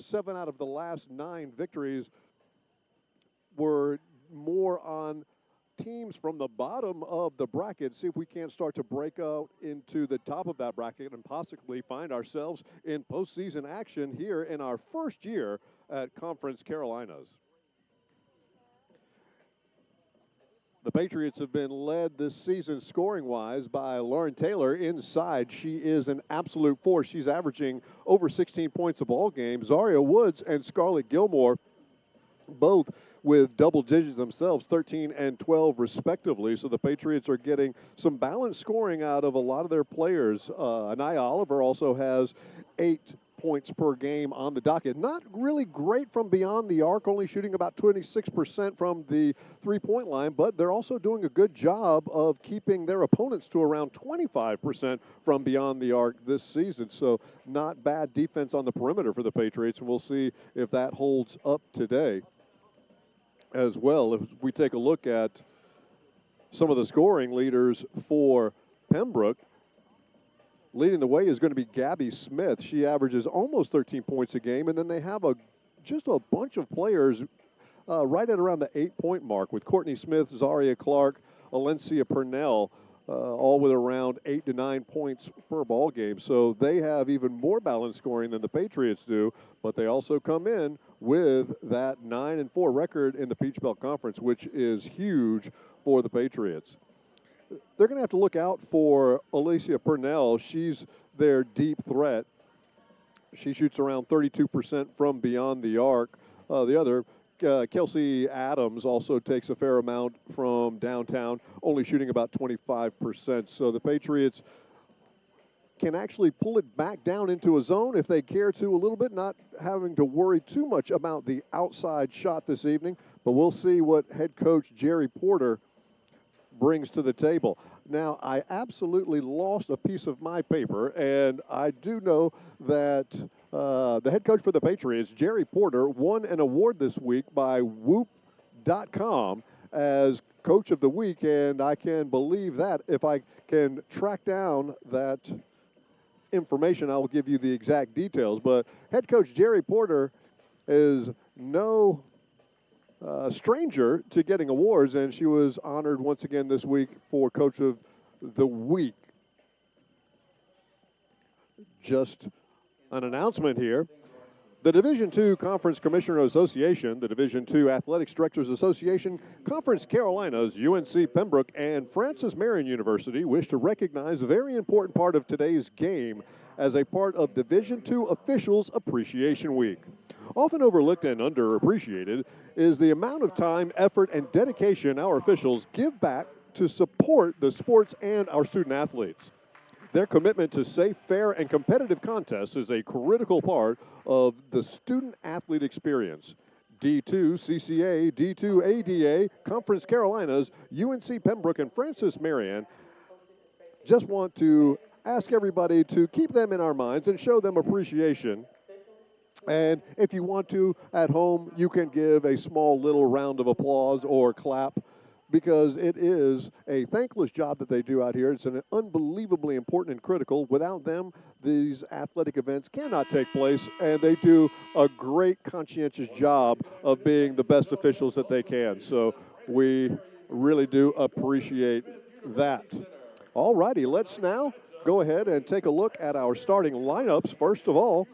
7 out of the last 9 victories were more on teams from the bottom of the bracket. See if we can't start to break out into the top of that bracket and possibly find ourselves in postseason action here in our first year at Conference Carolinas. The Patriots have been led this season scoring-wise by Lauren Taylor inside. She is an absolute force. She's averaging over 16 points a ball game. Zaria Woods and Scarlett Gilmore both with double digits themselves, 13 and 12 respectively. So the Patriots are getting some balanced scoring out of a lot of their players. Anaya Oliver also has 8 points per game on the docket. Not really great from beyond the arc, only shooting about 26% from the three-point line, but they're also doing a good job of keeping their opponents to around 25% from beyond the arc this season. So not bad defense on the perimeter for the Patriots, and we'll see if that holds up today as well. If we take a look at some of the scoring leaders for Pembroke, leading the way is going to be Gabby Smith. She averages almost 13 points a game, and then they have just a bunch of players right at around the 8-point mark with Courtney Smith, Zaria Clark, Alencia Purnell, all with around 8 to 9 points per ball game. So they have even more balanced scoring than the Patriots do, but they also come in with that 9-4 record in the Peach Belt Conference, which is huge for the Patriots. They're going to have to look out for Alencia Purnell. She's their deep threat. She shoots around 32% from beyond the arc. The other, Kelsey Adams, also takes a fair amount from downtown, only shooting about 25%. So the Patriots can actually pull it back down into a zone if they care to a little bit, not having to worry too much about the outside shot this evening. But we'll see what head coach Jerry Porter brings to the table. Now, I absolutely lost a piece of my paper, and I do know that the head coach for the Patriots, Jerry Porter, won an award this week by Whoop.com as Coach of the Week, and I can believe that. If I can track down that information, I'll give you the exact details. But head coach Jerry Porter is no stranger to getting awards, and she was honored once again this week for Coach of the Week. Just an announcement here. The Division II Conference Commissioner Association, the Division II Athletics Directors Association, Conference Carolinas, UNC Pembroke, and Francis Marion University wish to recognize a very important part of today's game as a part of Division II Officials Appreciation Week. Often overlooked and underappreciated is the amount of time, effort, and dedication our officials give back to support the sports and our student athletes. Their commitment to safe, fair, and competitive contests is a critical part of the student-athlete experience. D2 CCA, D2 ADA, Conference Carolinas, UNC Pembroke, and Francis Marion just want to ask everybody to keep them in our minds and show them appreciation. And if you want to, at home, you can give a small little round of applause or clap, because it is a thankless job that they do out here. It's an unbelievably important and critical. Without them, these athletic events cannot take place, and they do a great, conscientious job of being the best officials that they can. So we really do appreciate that. All righty, let's now go ahead and take a look at our starting lineups. First of all,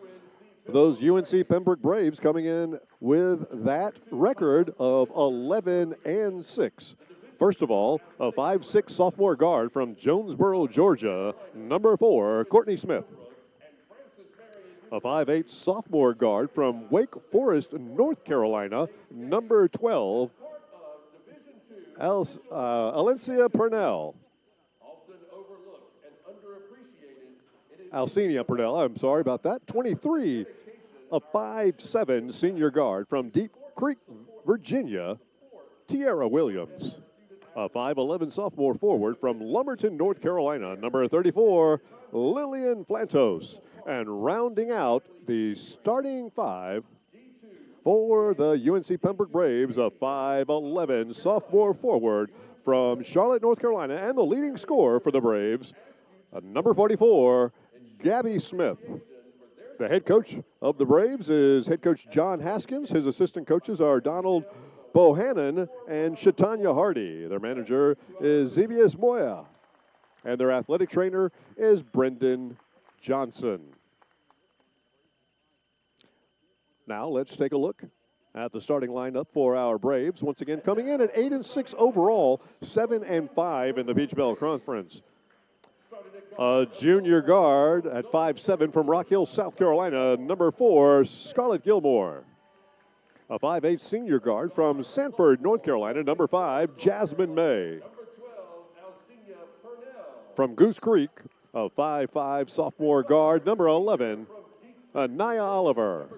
those UNC Pembroke Braves coming in with that record of 11-6. First of all, a 5'6" sophomore guard from Jonesboro, Georgia, number 4, Courtney Smith. A 5'8" sophomore guard from Wake Forest, North Carolina, number 12, Alencia Purnell. Alcenia Purnell, I'm sorry about that. 23, a 5'7" senior guard from Deep Creek, Virginia, Tiara Williams. A 5'11" sophomore forward from Lumberton, North Carolina, number 34, Lillian Flantos. And rounding out the starting 5 for the UNC Pembroke Braves, a 5'11" sophomore forward from Charlotte, North Carolina, and the leading scorer for the Braves, number 44, Gabby Smith. The head coach of the Braves is head coach John Haskins. His assistant coaches are Donald Bohannon and Shatanya Hardy. Their manager is Zebius Moya. And their athletic trainer is Brendan Johnson. Now let's take a look at the starting lineup for our Braves. Once again, coming in at 8-6 overall, 7-5 in the Peach Bell Conference. A junior guard at 5'7" from Rock Hill, South Carolina, number 4, Scarlett Gilmore. A 5'8" senior guard from Sanford, North Carolina, number 5, Jasmine May. From Goose Creek, a 5'5" sophomore guard, number 11, Anaya Oliver.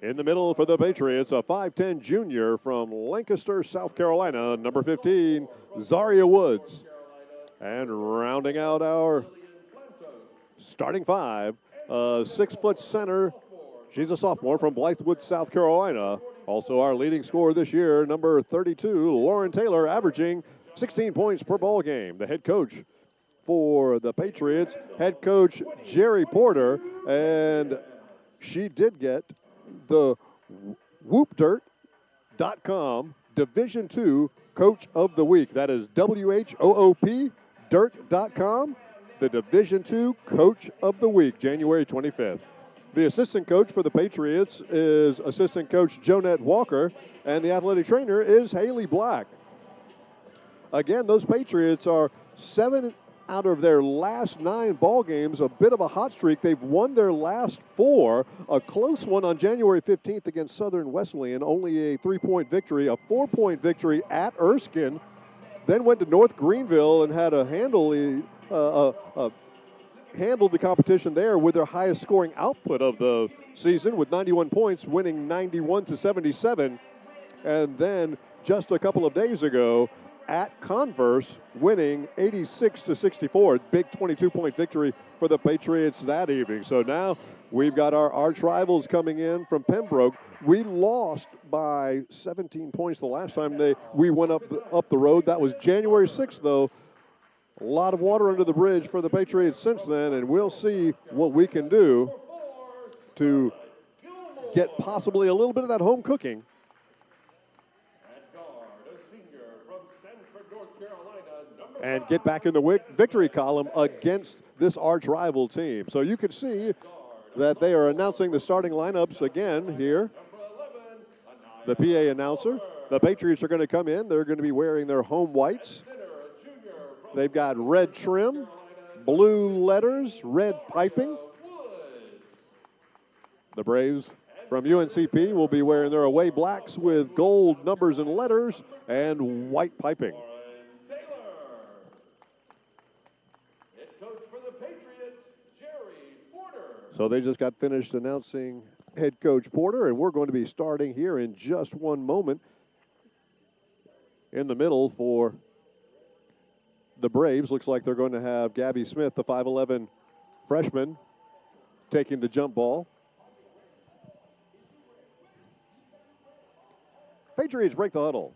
In the middle for the Patriots, a 5'10" junior from Lancaster, South Carolina, number 15, Zaria Woods. And rounding out our starting 5, a 6-foot center. She's a sophomore from Blythewood, South Carolina. Also our leading scorer this year, number 32, Lauren Taylor, averaging 16 points per ball game. The head coach for the Patriots, head coach Jerry Porter, and she did get the WhoopDirt.com Division II Coach of the Week. That is WHOOP Dirt.com, the Division II Coach of the Week, January 25th. The assistant coach for the Patriots is assistant coach Jonette Walker, and the athletic trainer is Haley Black. Again, those Patriots are 7 out of their last 9 ball games, a bit of a hot streak. They've won their last 4, a close one on January 15th against Southern Wesleyan, only a 3-point victory, a 4-point victory at Erskine, then went to North Greenville and had handled the competition there with their highest scoring output of the season with 91 points, winning 91-77. And then just a couple of days ago at Converse, winning 86-64. Big 22-point victory for the Patriots that evening. So now we've got our arch rivals coming in from Pembroke. We lost by 17 points the last time we went up the road. That was January 6th, though. A lot of water under the bridge for the Patriots since then, and we'll see what we can do to get possibly a little bit of that home cooking. And get back in the victory column against this arch rival team. So you can see that they are announcing the starting lineups again here. The PA announcer. The Patriots are going to come in. They're going to be wearing their home whites. They've got red trim, blue letters, red piping. The Braves from UNCP will be wearing their away blacks with gold numbers and letters and white piping. So they just got finished announcing head coach Porter, and we're going to be starting here in just one moment. In the middle for the Braves, looks like they're going to have Gabby Smith, the 5'11 freshman, taking the jump ball. Patriots break the huddle.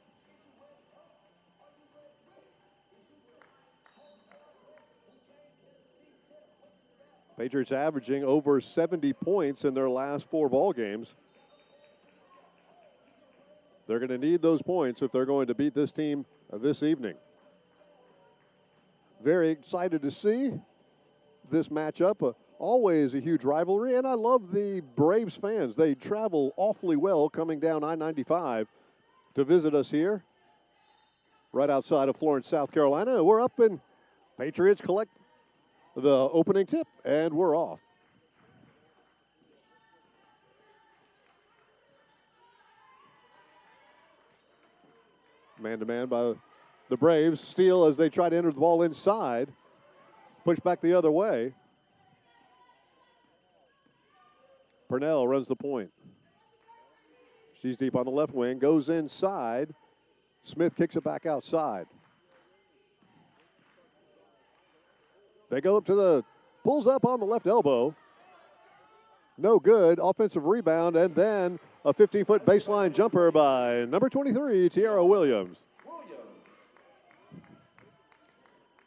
Patriots averaging over 70 points in their last 4 ball games. They're going to need those points if they're going to beat this team this evening. Very excited to see this matchup. Always a huge rivalry, and I love the Braves fans. They travel awfully well coming down I-95 to visit us here right outside of Florence, South Carolina. We're up and Patriots collect the opening tip, and we're off. Man-to-man by the Braves. Steal as they try to enter the ball inside. Push back the other way. Purnell runs the point. She's deep on the left wing, goes inside. Smith kicks it back outside. They go up to pulls up on the left elbow. No good. Offensive rebound, and then a 15-foot baseline jumper by number 23, Tiara Williams.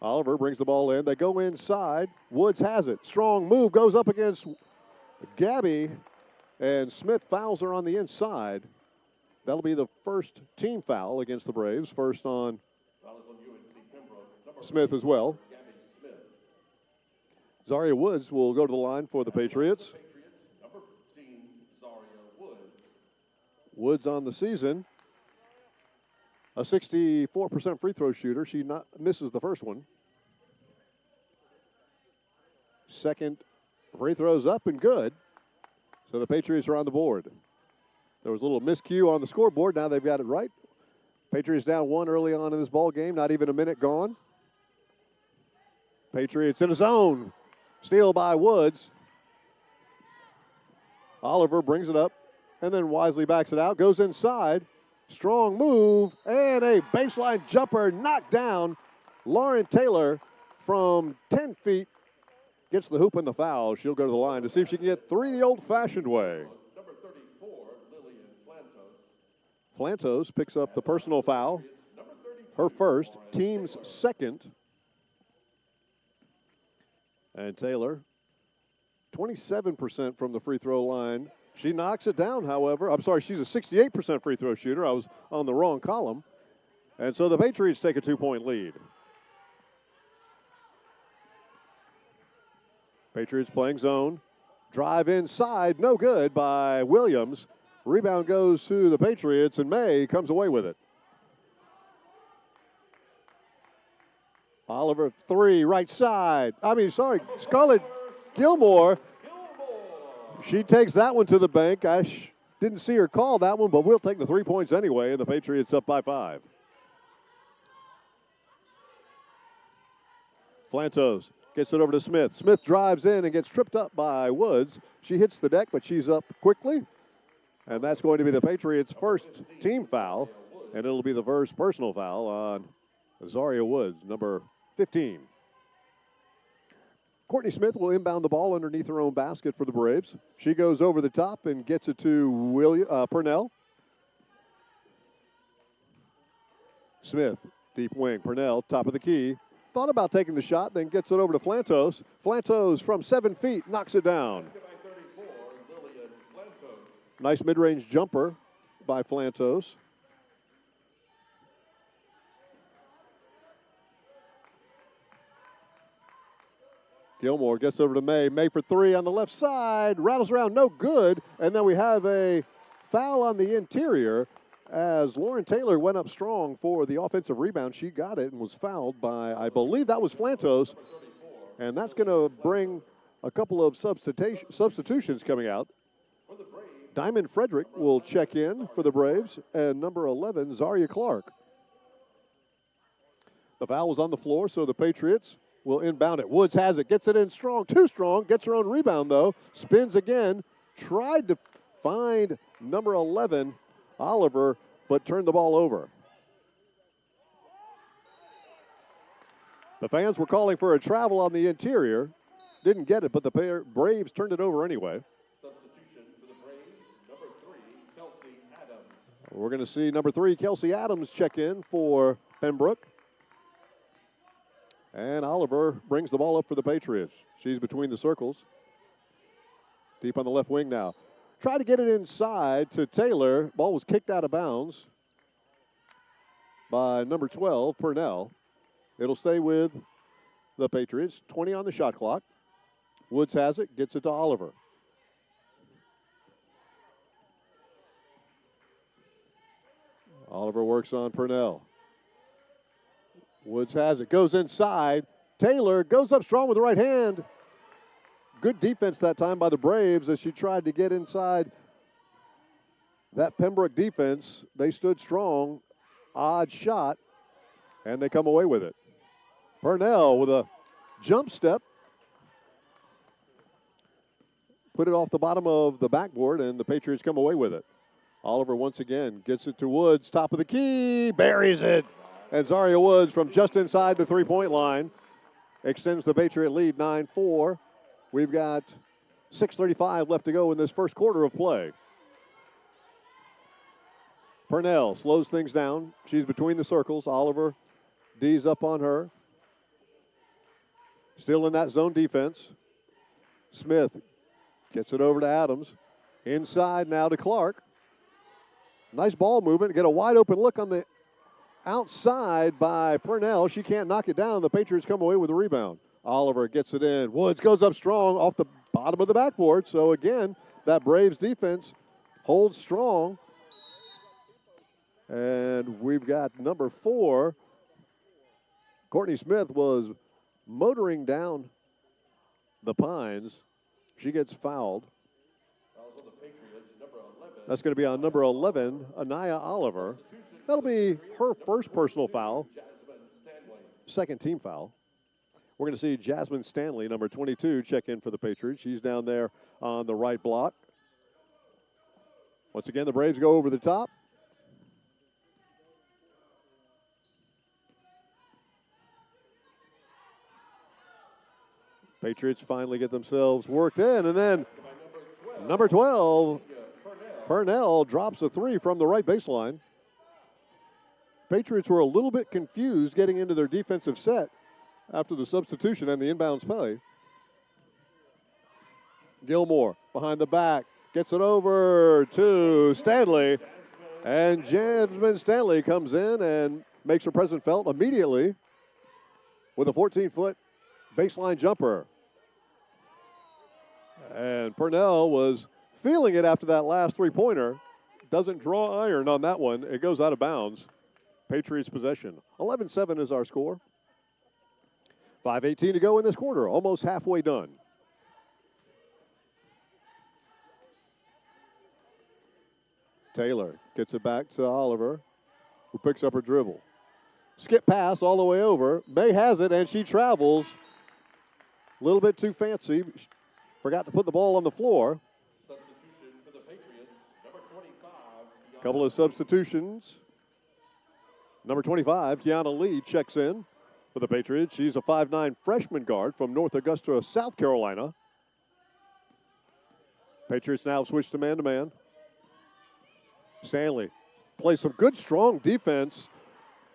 Oliver brings the ball in. They go inside. Woods has it. Strong move, goes up against Gabby and Smith fouls her on the inside. That'll be the first team foul against the Braves. First on UNC Pembroke, Smith as well. Zaria Woods will go to the line for the Patriots. number 15, Zaria Woods. Woods on the season, a 64% free throw shooter. She misses the first one. Second free throw's up and good. So the Patriots are on the board. There was a little miscue on the scoreboard. Now they've got it right. Patriots down 1 early on in this ball game. Not even a minute gone. Patriots in a zone. Steal by Woods. Oliver brings it up and then wisely backs it out. Goes inside. Strong move and a baseline jumper knocked down. Lauren Taylor from 10 feet gets the hoop and the foul. She'll go to the line to see if she can get 3 the old-fashioned way. Number 34, Lillian Plantos. Plantos picks up the personal foul. Her first, team's second. And Taylor, 27% from the free throw line. She knocks it down, however. I'm sorry, she's a 68% free throw shooter. I was on the wrong column. And so the Patriots take a 2-point lead. Patriots playing zone. Drive inside, no good by Williams. Rebound goes to the Patriots, and May comes away with it. Oliver, 3, right side. Scarlett Gilmore. She takes that one to the bank. I didn't see her call that one, but we'll take the 3 points anyway, and the Patriots up by 5. Plantos gets it over to Smith. Smith drives in and gets tripped up by Woods. She hits the deck, but she's up quickly. And that's going to be the Patriots' first team foul, and it'll be the first personal foul on Zaria Woods, number 15. Courtney Smith will inbound the ball underneath her own basket for the Braves. She goes over the top and gets it to Purnell. Smith, deep wing. Purnell, top of the key. Thought about taking the shot, then gets it over to Plantos. Plantos from 7 feet knocks it down. Nice mid-range jumper by Plantos. Gilmore gets over to May. May for 3 on the left side. Rattles around, no good. And then we have a foul on the interior as Lauren Taylor went up strong for the offensive rebound. She got it and was fouled by, I believe that was Plantos. And that's going to bring a couple of substitutions coming out. Diamond Frederick will check in for the Braves, and number 11, Zaria Clark. The foul was on the floor, so the Patriots will inbound it. Woods has it, gets it in strong, too strong, gets her own rebound though, spins again, tried to find number 11, Oliver, but turned the ball over. The fans were calling for a travel on the interior, didn't get it, but the Braves turned it over anyway. Substitution for the Braves, number 3, Kelsey Adams. We're going to see number 3, Kelsey Adams, check in for Pembroke. And Oliver brings the ball up for the Patriots. She's between the circles. Deep on the left wing now. Try to get it inside to Taylor. Ball was kicked out of bounds by number 12, Purnell. It'll stay with the Patriots. 20 on the shot clock. Woods has it, gets it to Oliver. Oliver works on Purnell. Woods has it, goes inside. Taylor goes up strong with the right hand. Good defense that time by the Braves as she tried to get inside that Pembroke defense. They stood strong. Odd shot, and they come away with it. Purnell with a jump step. Put it off the bottom of the backboard, and the Patriots come away with it. Oliver once again gets it to Woods, top of the key, buries it. And Zaria Woods from just inside the three-point line extends the Patriot lead 9-4. We've got 6:35 left to go in this first quarter of play. Purnell slows things down. She's between the circles. Oliver D's up on her. Still in that zone defense. Smith Gets it over to Adams. Inside now to Clark. Nice ball movement. Get a wide open look on the outside by Purnell. She can't knock it down. The Patriots come away with a rebound. Oliver gets it in. Woods goes up strong off the bottom of the backboard. So again, that Braves defense holds strong. And we've got number 4. Courtney Smith was motoring down the Pines. She gets fouled. That's going to be on number 11, Anaya Oliver. That'll be her first personal foul, second team foul. We're going to see Jasmine Stanley, number 22, check in for the Patriots. She's down there on the right block. Once again, the Braves go over the top. Patriots finally get themselves worked in, and then number 12, Purnell drops a 3 from the right baseline. Patriots were a little bit confused getting into their defensive set after the substitution and the inbounds play. Gilmore behind the back, gets it over to Stanley, and Jasmine Stanley comes in and makes her presence felt immediately with a 14-foot baseline jumper. And Purnell was feeling it after that last three-pointer. Doesn't draw iron on that one. It goes out of bounds. Patriots possession. 11-7 is our score. 5:18 to go in this quarter. Almost halfway done. Taylor gets it back to Oliver, who picks up her dribble. Skip pass all the way over. May has it, and she travels. A little bit too fancy. Forgot to put the ball on the floor. Substitution for the Patriots, number 25. Couple of substitutions. Number 25, Kiana Lee, checks in for the Patriots. She's a 5'9" freshman guard from North Augusta, South Carolina. Patriots now switch to man-to-man. Stanley plays some good, strong defense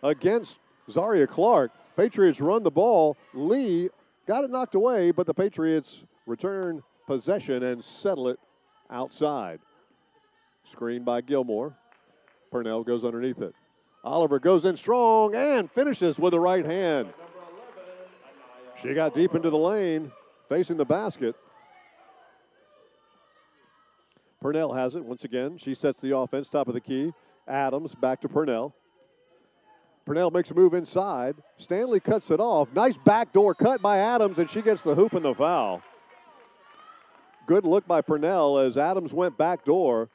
against Zaria Clark. Patriots run the ball. Lee got it knocked away, but the Patriots return possession and settle it outside. Screen by Gilmore. Purnell goes underneath it. Oliver goes in strong and finishes with the right hand. She got deep into the lane, facing the basket. Purnell has it once again. She sets the offense, top of the key. Adams back to Purnell. Purnell makes a move inside. Stanley cuts it off. Nice backdoor cut by Adams, and she gets the hoop and the foul. Good look by Purnell as Adams went backdoor.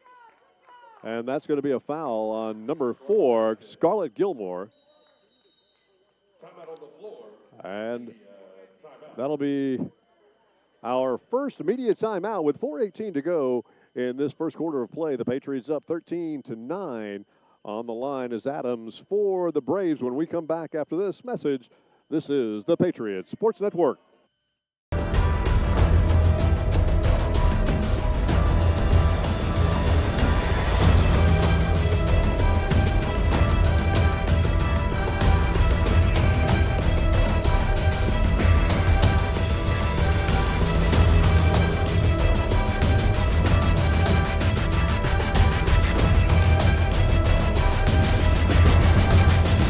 And that's going to be a foul on number 4, Scarlett Gilmore. Timeout on the floor. And that'll be our first immediate timeout with 4:18 to go in this first quarter of play. The Patriots up 13-9. On the line is Adams for the Braves. When we come back after this message, this is the Patriots Sports Network.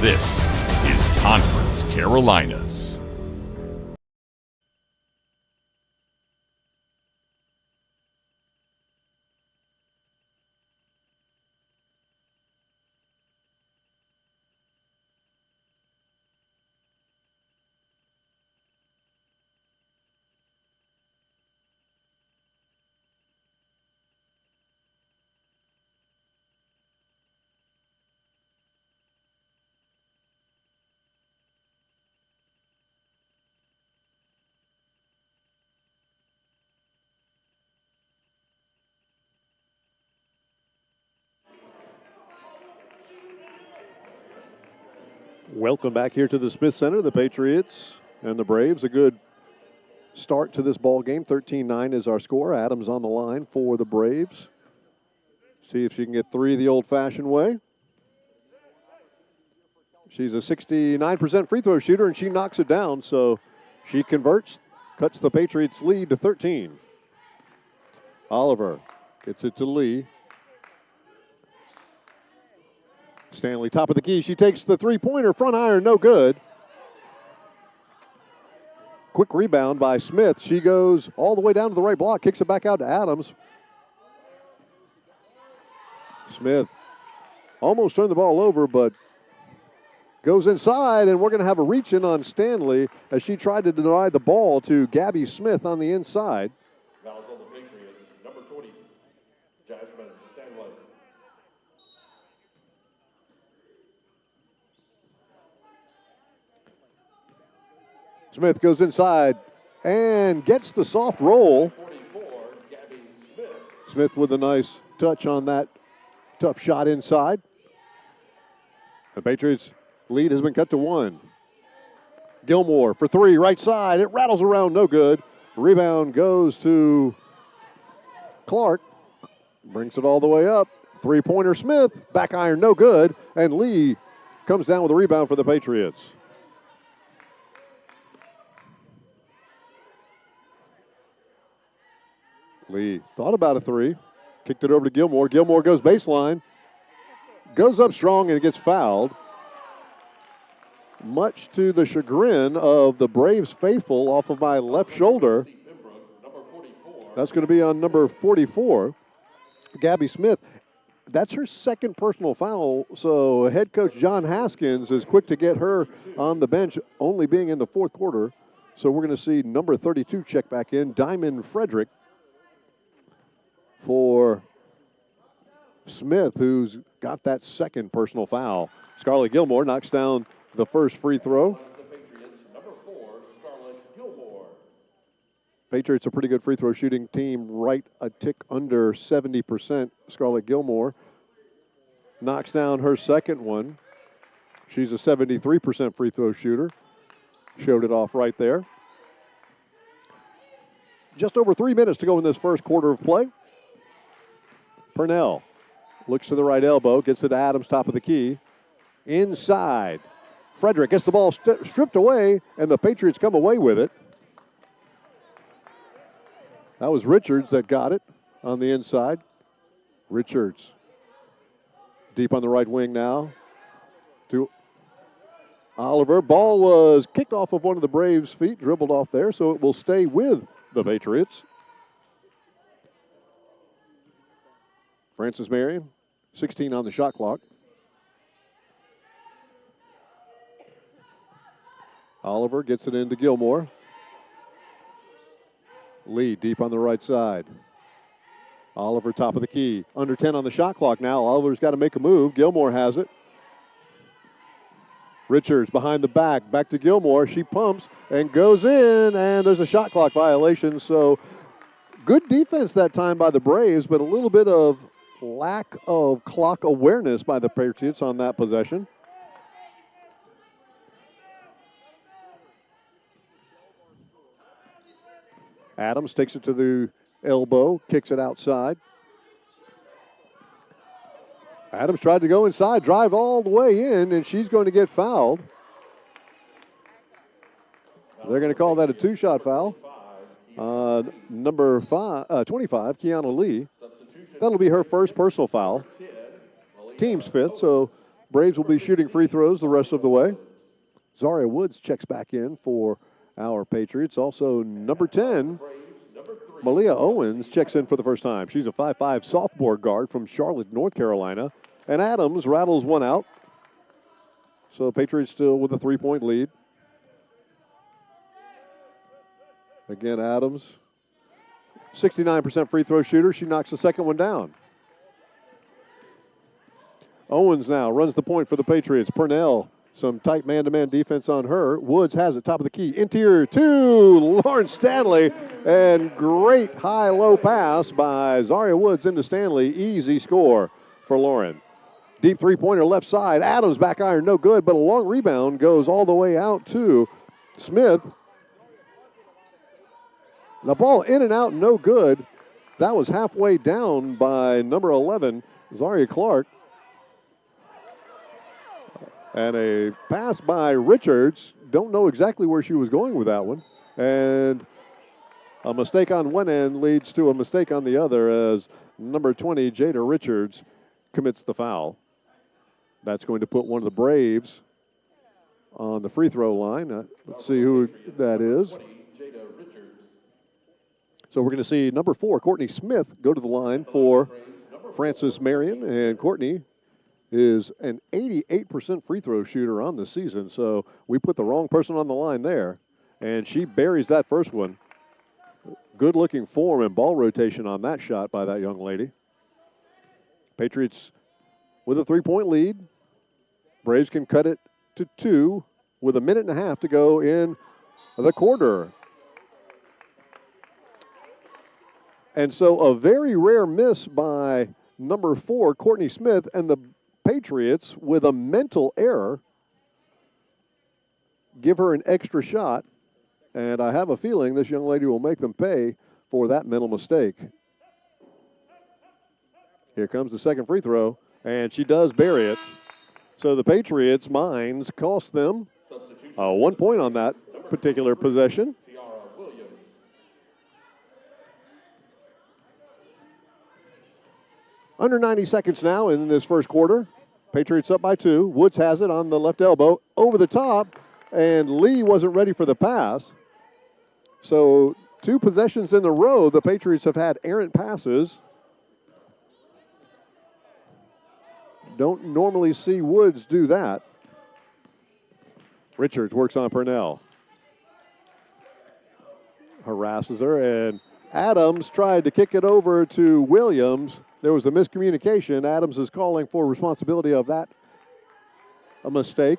This is Conference Carolinas. Welcome back here to the Smith Center. The Patriots and the Braves. A good start to this ball game. 13-9 is our score. Adams on the line for the Braves. See if she can get 3 the old-fashioned way. She's a 69% free throw shooter, and she knocks it down, so she converts, cuts the Patriots' lead to 13. Oliver gets it to Lee. Stanley, top of the key. She takes the three-pointer, front iron, no good. Quick rebound by Smith. She goes all the way down to the right block, kicks it back out to Adams. Smith almost turned the ball over, but goes inside, and we're going to have a reach-in on Stanley as she tried to deny the ball to Gabby Smith on the inside. Fouls on the Patriots. Number 20, Jasmine Stanley. Smith goes inside and gets the soft roll. 44, Gabby Smith. Smith with a nice touch on that tough shot inside. The Patriots' lead has been cut to 1. Gilmore for 3, right side. It rattles around, no good. Rebound goes to Clark. Brings it all the way up. Three-pointer Smith. Back iron, no good. And Lee comes down with a rebound for the Patriots. Lee thought about a 3. Kicked it over to Gilmore. Gilmore goes baseline. Goes up strong and gets fouled. Much to the chagrin of the Braves faithful off of my left shoulder. That's going to be on number 44, Gabby Smith. That's her second personal foul, so head coach John Haskins is quick to get her on the bench, only being in the fourth quarter. So we're going to see number 32 check back in, Diamond Frederick, for Smith, who's got that second personal foul. Scarlett Gilmore knocks down the first free throw. The Patriots, number 4, Scarlett Gilmore. Patriots a pretty good free throw shooting team, right a tick under 70%. Scarlett Gilmore knocks down her second one. She's a 73% free throw shooter. Showed it off right there. Just over 3 minutes to go in this first quarter of play. Purnell looks to the right elbow, gets it to Adams, top of the key. Inside. Frederick gets the ball stripped away, and the Patriots come away with it. That was Richards that got it on the inside. Richards deep on the right wing now to Oliver. Ball was kicked off of one of the Braves' feet, dribbled off there, so it will stay with the Patriots. Francis Marion, 16 on the shot clock. Oliver gets it into Gilmore. Lee deep on the right side. Oliver top of the key. Under 10 on the shot clock now. Oliver's got to make a move. Gilmore has it. Richards behind the back. Back to Gilmore. She pumps and goes in, and there's a shot clock violation. So good defense that time by the Braves, but a little bit of lack of clock awareness by the Patriots on that possession. Adams takes it to the elbow, kicks it outside. Adams tried to go inside, drive all the way in, and she's going to get fouled. They're going to call that a two-shot foul. Number 25, Kiana Lee. That'll be her first personal foul. Team's fifth, so Braves will be shooting free throws the rest of the way. Zaria Woods checks back in for our Patriots. Also, number 10, Malia Owens checks in for the first time. She's a 5'5" sophomore guard from Charlotte, North Carolina. And Adams rattles one out. So Patriots still with a 3-point lead. Again, Adams, 69% free throw shooter. She knocks the second one down. Owens now runs the point for the Patriots. Purnell, some tight man-to-man defense on her. Woods has it, top of the key. Interior to Lawrence Stanley. And great high-low pass by Zaria Woods into Stanley. Easy score for Lauren. Deep three-pointer left side. Adams back iron, no good, but a long rebound goes all the way out to Smith. The ball in and out, no good. That was halfway down by number 11, Zaria Clark. And a pass by Richards. Don't know exactly where she was going with that one. And A mistake on one end leads to a mistake on the other as number 20, Jada Richards, commits the foul. That's going to put one of the Braves on the free throw line. Let's see who that is. So we're going to see number 4, Courtney Smith, go to the line for Francis Marion. And Courtney is an 88% free throw shooter on the season. So we put the wrong person on the line there. And she buries that first one. Good looking form and ball rotation on that shot by that young lady. Patriots with a 3-point lead. Braves can cut it to 2 with a minute and a half to go in the quarter. And so a very rare miss by number 4, Courtney Smith, and the Patriots, with a mental error, give her an extra shot. And I have a feeling this young lady will make them pay for that mental mistake. Here comes the second free throw, and she does bury it. So the Patriots' minds cost them 1 point on that particular possession. Under 90 seconds now in this first quarter. Patriots up by 2. Woods has it on the left elbow, over the top, and Lee wasn't ready for the pass. So 2 possessions in a row, the Patriots have had errant passes. Don't normally see Woods do that. Richards works on Purnell. Harasses her, and Adams tried to kick it over to Williams. There was a miscommunication. Adams is calling for responsibility of that. A mistake.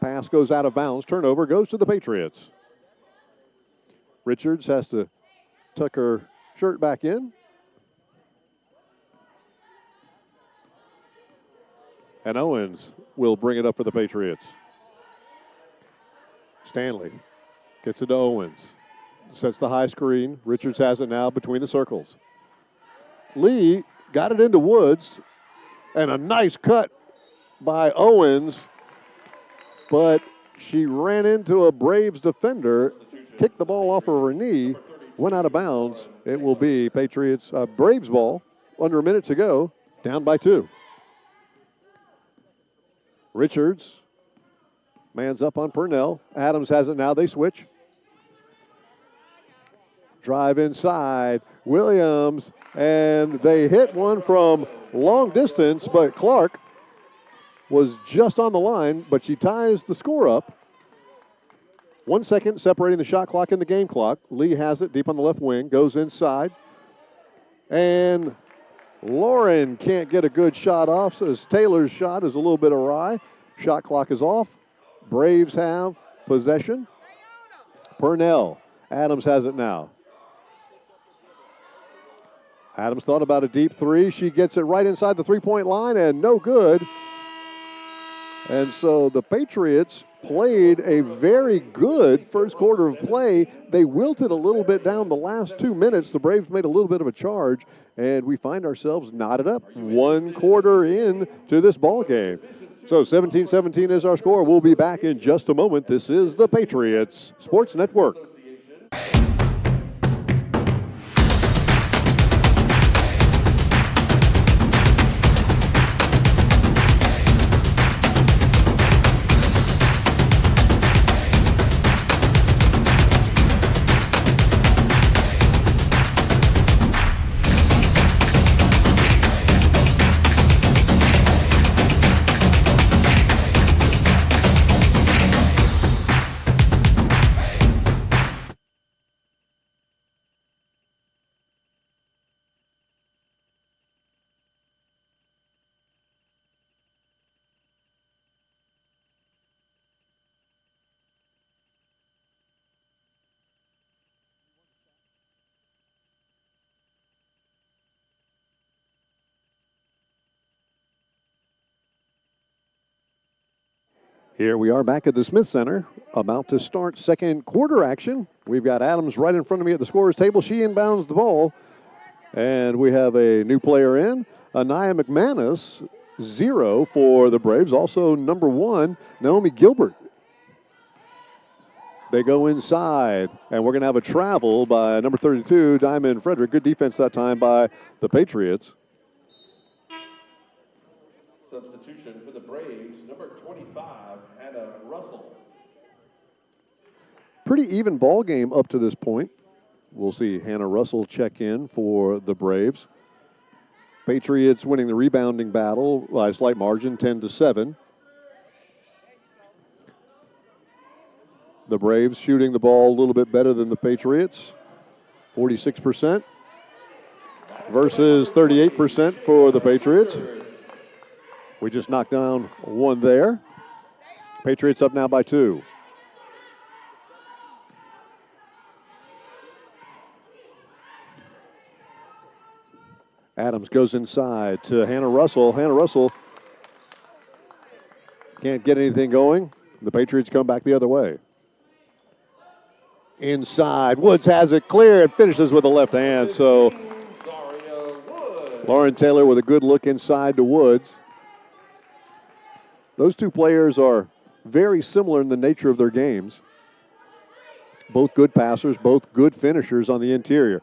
Pass goes out of bounds. Turnover goes to the Patriots. Richards has to tuck her shirt back in. And Owens will bring it up for the Patriots. Stanley gets it to Owens. Sets the high screen. Richards has it now between the circles. Lee got it into Woods. And a nice cut by Owens. But she ran into a Braves defender, kicked the ball off of her knee, went out of bounds. It will be Patriots Braves ball. Under a minute to go, down by 2. Richards, man's up on Purnell. Adams has it now. They switch. Drive inside. Williams, and they hit one from long distance, but Clark was just on the line, but she ties the score up. 1 second separating the shot clock and the game clock. Lee has it deep on the left wing, goes inside. And Lauren can't get a good shot off, so Taylor's shot is a little bit awry. Shot clock is off. Braves have possession. Purnell. Adams has it now. Adams thought about a deep 3. She gets it right inside the 3-point line, and no good. And so the Patriots played a very good first quarter of play. They wilted a little bit down the last 2 minutes. The Braves made a little bit of a charge, and we find ourselves knotted up 1 quarter in to this ball game. So 17-17 is our score. We'll be back in just a moment. This is the Patriots Sports Network. Here we are back at the Smith Center, about to start second quarter action. We've got Adams right in front of me at the scorer's table. She inbounds the ball, and we have a new player in, Anaya McManus, 0 for the Braves. Also number 1, Naomi Gilbert. They go inside, and we're going to have a travel by number 32, Diamond Frederick. Good defense that time by the Patriots. Substitution for the Braves, number 25, Hannah Russell. Pretty even ball game up to this point. We'll see Hannah Russell check in for the Braves. Patriots winning the rebounding battle by a slight margin, 10-7. The Braves shooting the ball a little bit better than the Patriots, 46% versus 38% for the Patriots. We just knocked down one there. Patriots up now by 2. Adams goes inside to Hannah Russell. Hannah Russell can't get anything going. The Patriots come back the other way. Inside, Woods has it cleared, finishes with the left hand. So Lauren Taylor with a good look inside to Woods. Those two players are very similar in the nature of their games. Both good passers, both good finishers on the interior.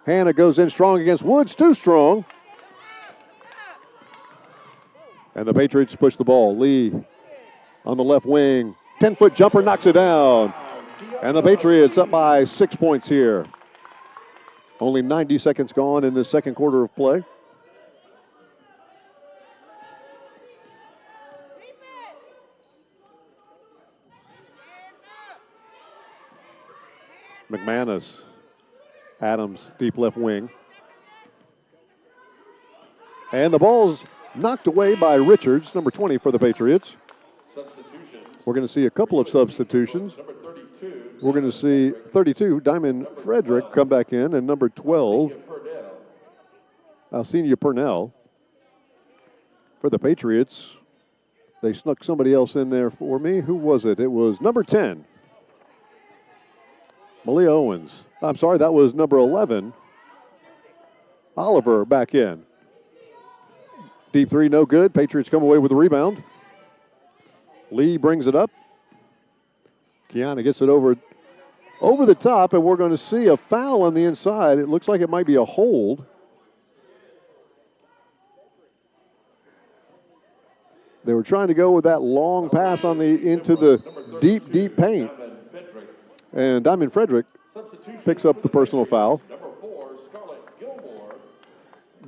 Hannah goes in strong against Woods, too strong. And the Patriots push the ball. Lee on the left wing, 10-foot jumper knocks it down. And the Patriots up by 6 points here. Only 90 seconds gone in the second quarter of play. McManus, Adams, deep left wing. And the ball's knocked away by Richards, number 20 for the Patriots. We're going to see a couple of substitutions. We're going to see 32, Diamond Frederick, come back in, and number 12, Alcenia Purnell. For the Patriots, they snuck somebody else in there for me. Who was it? It was number 10, Malia Owens. I'm sorry, that was number 11, Oliver, back in. Deep three, no good. Patriots come away with the rebound. Lee brings it up. Kiana gets it over the top, and we're going to see a foul on the inside. It looks like it might be a hold. They were trying to go with that long pass into the deep paint. And Diamond Frederick picks up the personal foul. Number 4, Scarlett Gilmore.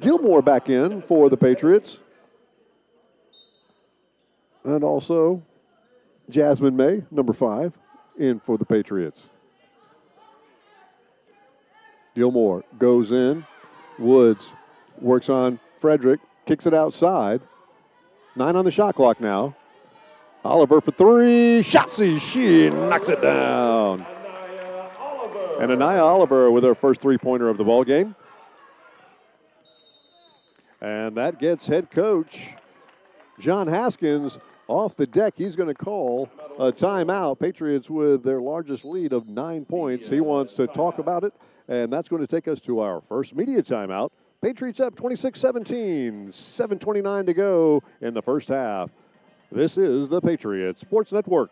Gilmore back in for the Patriots. And also Jasmine May, number 5, in for the Patriots. Gilmore goes in. Woods works on Frederick, kicks it outside. 9 on the shot clock now. Oliver for 3. Shotzi, she knocks it down. And Anaya Oliver with her first three-pointer of the ball game. And that gets head coach John Haskins off the deck. He's going to call a timeout. Patriots with their largest lead of 9 points. He wants to talk about it, and that's going to take us to our first media timeout. Patriots up 26-17, 7:29 to go in the first half. This is the Patriots Sports Network.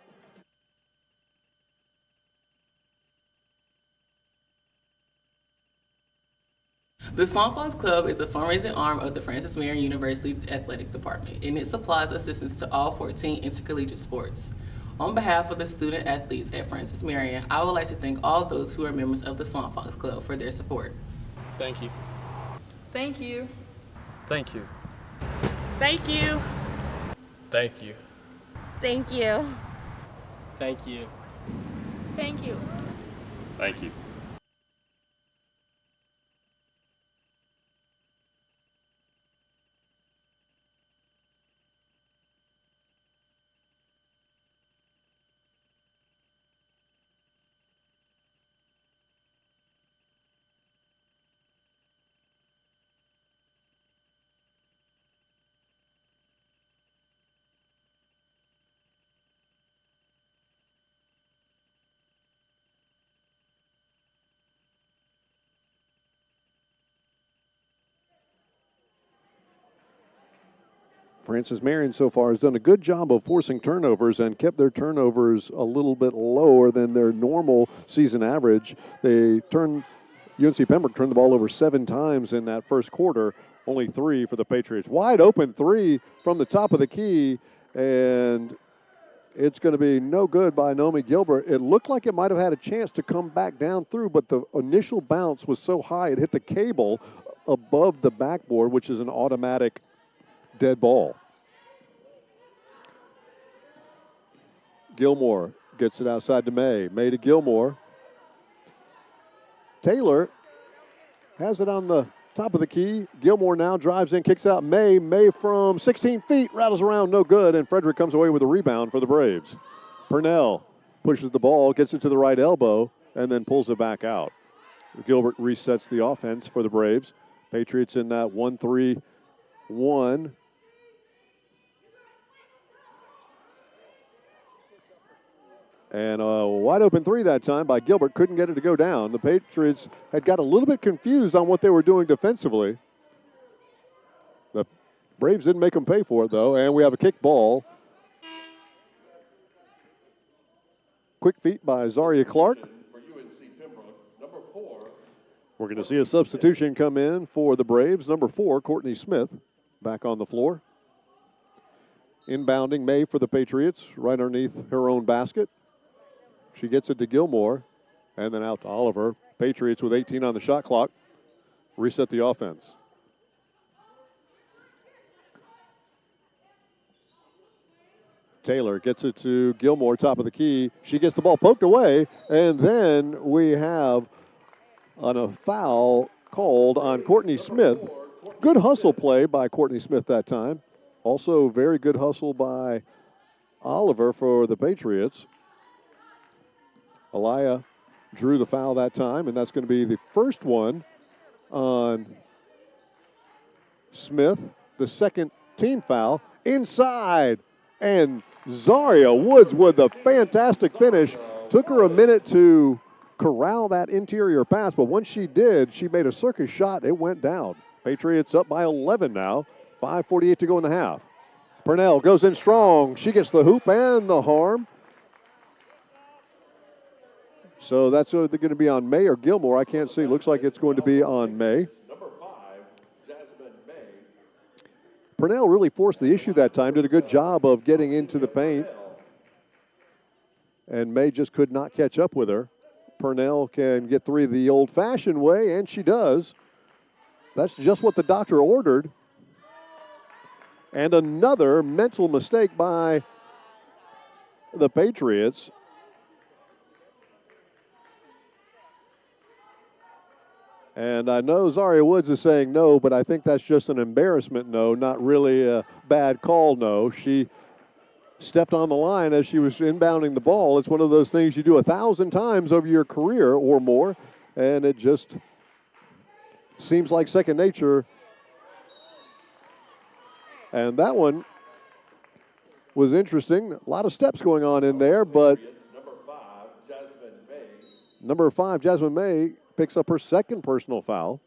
The Swan Fox Club is the fundraising arm of the Francis Marion University Athletic Department, and it supplies assistance to all 14 intercollegiate sports. On behalf of the student athletes at Francis Marion, I would like to thank all those who are members of the Swan Fox Club for their support. Thank you. Thank you. Thank you. Thank you. Thank you. Thank you. Thank you. Thank you. Thank you. Francis Marion so far has done a good job of forcing turnovers and kept their turnovers a little bit lower than their normal season average. UNC Pembroke turned the ball over 7 times in that first quarter, only 3 for the Patriots. Wide open 3 from the top of the key, and it's going to be no good by Naomi Gilbert. It looked like it might have had a chance to come back down through, but the initial bounce was so high it hit the cable above the backboard, which is an automatic dead ball. Gilmore gets it outside to May. May to Gilmore. Taylor has it on the top of the key. Gilmore now drives in, kicks out May. May from 16 feet, rattles around, no good, and Frederick comes away with a rebound for the Braves. Purnell pushes the ball, gets it to the right elbow, and then pulls it back out. Gilbert resets the offense for the Braves. Patriots in that 1-3-1. And a wide open 3 that time by Gilbert. Couldn't get it to go down. The Patriots had got a little bit confused on what they were doing defensively. The Braves didn't make them pay for it, though. And we have a kick ball. Quick feet by Zaria Clark. For UNC Pembroke, number 4. We're going to see a substitution come in for the Braves. Number 4, Courtney Smith, back on the floor. Inbounding May for the Patriots, right underneath her own basket. She gets it to Gilmore, and then out to Oliver. Patriots with 18 on the shot clock. Reset the offense. Taylor gets it to Gilmore, top of the key. She gets the ball poked away, and then we have a foul called on Courtney Smith. Good hustle play by Courtney Smith that time. Also very good hustle by Oliver for the Patriots. Aliyah drew the foul that time, and that's going to be the first one on Smith. The second team foul inside, and Zaria Woods with a fantastic finish. Took her a minute to corral that interior pass, but once she did, she made a circus shot. It went down. Patriots up by 11 now. 5:48 to go in the half. Purnell goes in strong. She gets the hoop and the harm. So that's either going to be on May or Gilmore. I can't see. Looks like it's going to be on May. Number 5, Jasmine May. Purnell really forced the issue that time. Did a good job of getting into the paint. And May just could not catch up with her. Purnell can get 3 the old-fashioned way, and she does. That's just what the doctor ordered. And another mental mistake by the Patriots. And I know Zaria Woods is saying no, but I think that's just an embarrassment no, not really a bad call no. She stepped on the line as she was inbounding the ball. It's one of those things you do 1,000 times over your career or more, and it just seems like second nature. And that one was interesting. A lot of steps going on in there, but number 5, Jasmine May, picks up her second personal foul.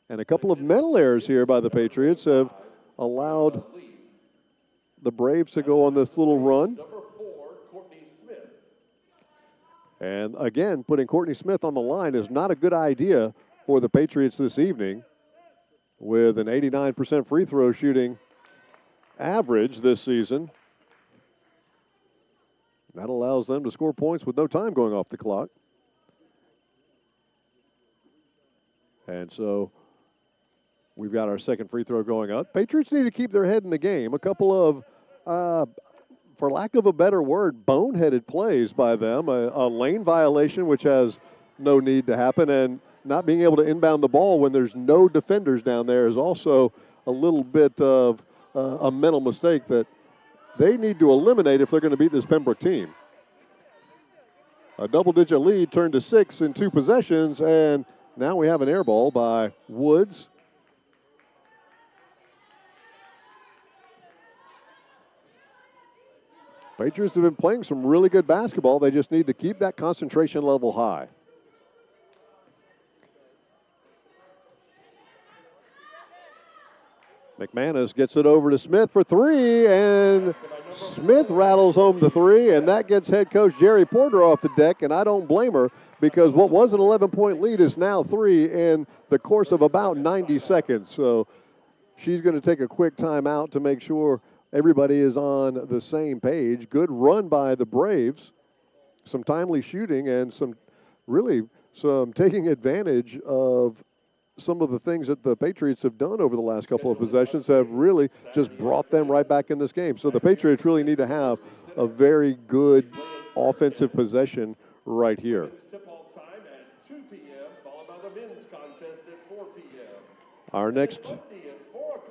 And a couple of mental errors here by the Patriots have allowed the Braves to go on this little run. Number 4, Courtney Smith. And again, putting Courtney Smith on the line is not a good idea for the Patriots this evening, with an 89% free throw shooting average this season. That allows them to score points with no time going off the clock. And so we've got our second free throw going up. Patriots need to keep their head in the game. A couple of, for lack of a better word, boneheaded plays by them. A lane violation, which has no need to happen, and not being able to inbound the ball when there's no defenders down there is also a little bit of a mental mistake that they need to eliminate if they're going to beat this Pembroke team. A double-digit lead turned to 6 in 2 possessions, and now we have an air ball by Woods. Patriots have been playing some really good basketball. They just need to keep that concentration level high. McManus gets it over to Smith for three, and Smith rattles home the three, and that gets head coach Jerry Porter off the deck, and I don't blame her because what was an 11-point lead is now three in the course of about 90 seconds. So she's going to take a quick timeout to make sure everybody is on the same page. Good run by the Braves. Some timely shooting and some taking advantage of some of the things that the Patriots have done over the last couple of possessions have really just brought them right back in this game. So the Patriots really need to have a very good offensive possession right here. Tip-off time at 2 p.m., followed by the men's contest at 4 p.m. Our next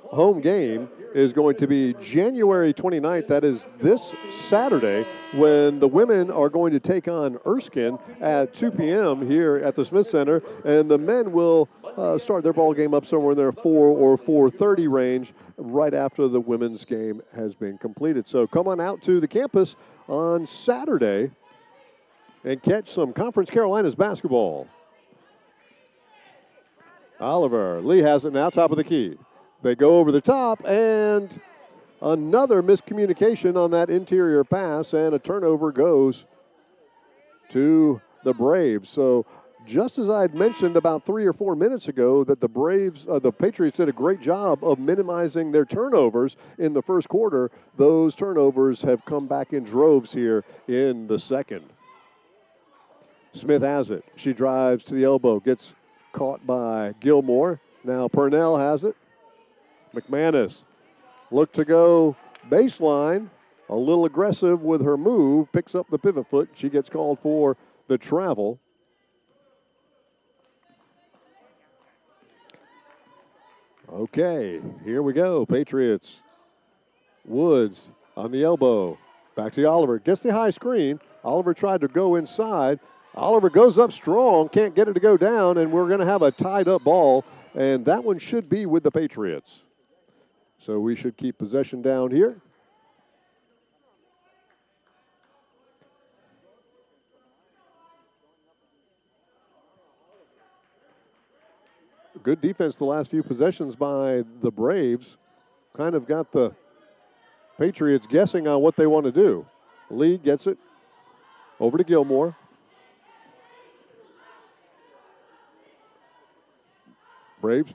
home game is going to be January 29th. That is this Saturday when the women are going to take on Erskine at 2 p.m. here at the Smith Center, and the men will start their ball game up somewhere in their 4 or 4:30 range right after the women's game has been completed. So come on out to the campus on Saturday and catch some Conference Carolinas basketball. Oliver, Lee has it now, top of the key. They go over the top, and another miscommunication on that interior pass, and a turnover goes to the Braves. So just as I had mentioned about 3 or 4 minutes ago that the Patriots did a great job of minimizing their turnovers in the first quarter, those turnovers have come back in droves here in the second. Smith has it. She drives to the elbow, gets caught by Gilmore. Now Purnell has it. McManus looked to go baseline, a little aggressive with her move, picks up the pivot foot. She gets called for the travel. Okay, here we go. Patriots. Woods on the elbow. Back to Oliver. Gets the high screen. Oliver tried to go inside. Oliver goes up strong, can't get it to go down, and we're going to have a tied up ball, and that one should be with the Patriots. So we should keep possession down here. Good defense the last few possessions by the Braves. Kind of got the Patriots guessing on what they want to do. Lee gets it over to Gilmore. Braves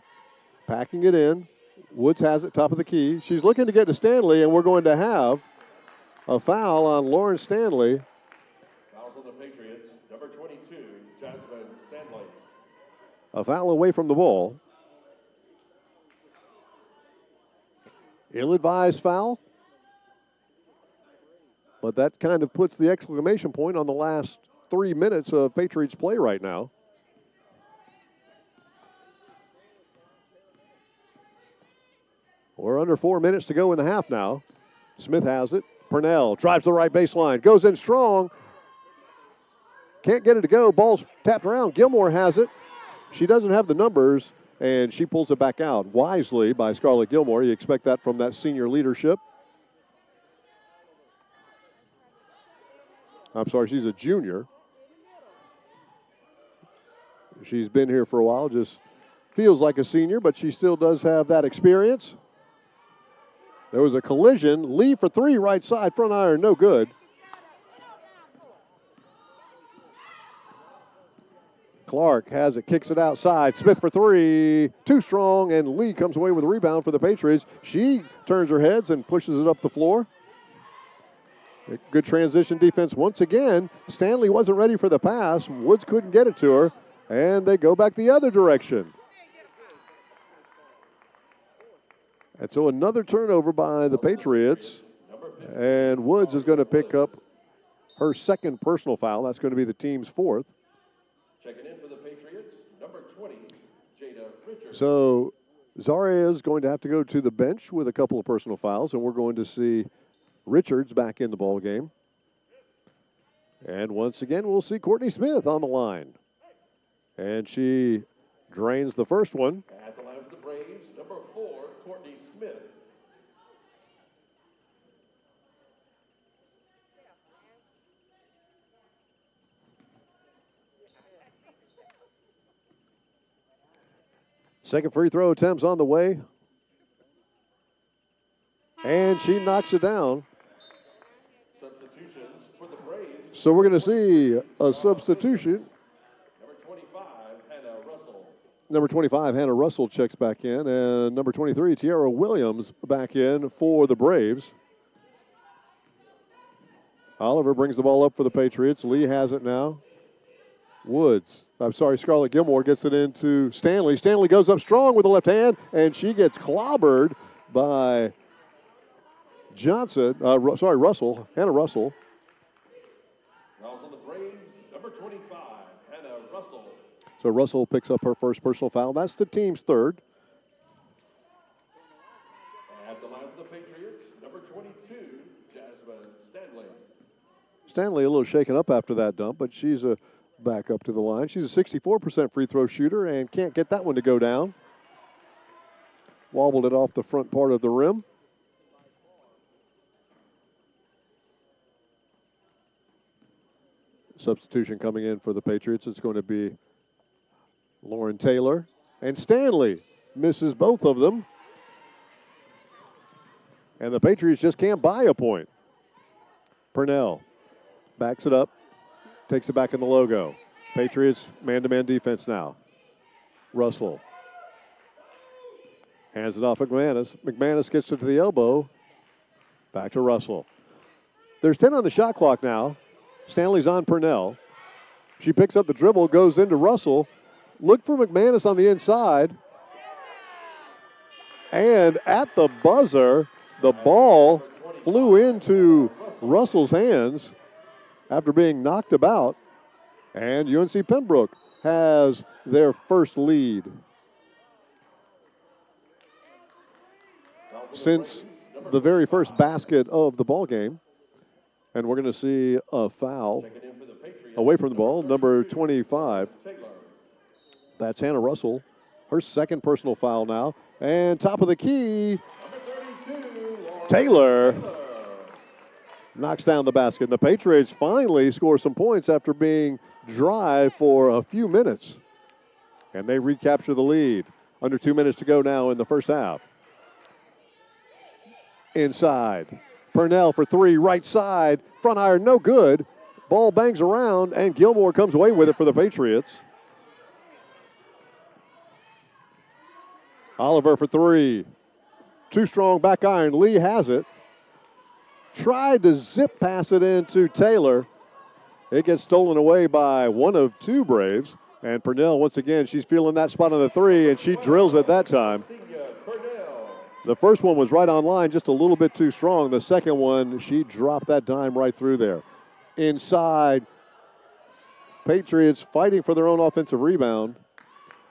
packing it in. Woods has it, top of the key. She's looking to get to Stanley, and we're going to have a foul on Lauren Stanley. Fouls on the Patriots, number 22, Jasmine Stanley. A foul away from the ball. Ill-advised foul. But that kind of puts the exclamation point on the last 3 minutes of Patriots play right now. We're under 4 minutes to go in the half now. Smith has it. Purnell drives the right baseline. Goes in strong. Can't get it to go. Ball's tapped around. Gilmore has it. She doesn't have the numbers, and she pulls it back out. Wisely by Scarlett Gilmore. You expect that from that senior leadership. I'm sorry, she's a junior. She's been here for a while. Just feels like a senior, but she still does have that experience. There was a collision. Lee for three, right side, front iron, no good. Clark has it, kicks it outside. Smith for three, too strong, and Lee comes away with a rebound for the Patriots. She turns her heads and pushes it up the floor. Good transition defense once again. Stanley wasn't ready for the pass. Woods couldn't get it to her, and they go back the other direction. And so another turnover by the Patriots, and Woods is going to pick up her second personal foul. That's going to be the team's fourth. Checking in for the Patriots, number 20, Jada Richards. So Zaria is going to have to go to the bench with a couple of personal fouls, and we're going to see Richards back in the ball game. And once again, we'll see Courtney Smith on the line. And she drains the first one. At the line for the Braves, number 4, Courtney Smith. Second free throw attempts on the way And she knocks it down. Substitutions for the Braves. So we're going to see a substitution. Number 25, Hannah Russell checks back in. And number 23, Tiara Williams back in for the Braves. Oliver brings the ball up for the Patriots. Lee has it now. Scarlett Gilmore gets it into Stanley. Stanley goes up strong with the left hand, and she gets clobbered by Russell, Hannah Russell. Fouls on the Braves, number 25, Hannah Russell. So Russell picks up her first personal foul. That's the team's third. At the line of the Patriots, number 22, Jasmine Stanley. Stanley a little shaken up after that dump, but she's back up to the line. She's a 64% free throw shooter and can't get that one to go down. Wobbled it off the front part of the rim. Substitution coming in for the Patriots. It's going to be Lauren Taylor. And Stanley misses both of them. And the Patriots just can't buy a point. Purnell backs it up, takes it back in the logo. Patriots man-to-man defense now. Russell hands it off McManus. McManus gets it to the elbow. Back to Russell. There's 10 on the shot clock now. Stanley's on Purnell. She picks up the dribble, goes into Russell. Look for McManus on the inside. And at the buzzer, the ball flew into Russell's hands after being knocked about. And UNC Pembroke has their first lead since the very first basket of the ball game. And we're going to see a foul away from the ball, number 25. That's Hannah Russell, her second personal foul now. And top of the key, Taylor knocks down the basket. And the Patriots finally score some points after being dry for a few minutes. And they recapture the lead. Under 2 minutes to go now in the first half. Inside. Purnell for three, right side. Front iron, no good. Ball bangs around, and Gilmore comes away with it for the Patriots. Oliver for three. Too strong back iron. Lee has it. Tried to zip pass it into Taylor. It gets stolen away by one of two Braves. And Purnell, once again, she's feeling that spot on the three, and she drills it that time. The first one was right on line, just a little bit too strong. The second one, she dropped that dime right through there. Inside, Patriots fighting for their own offensive rebound.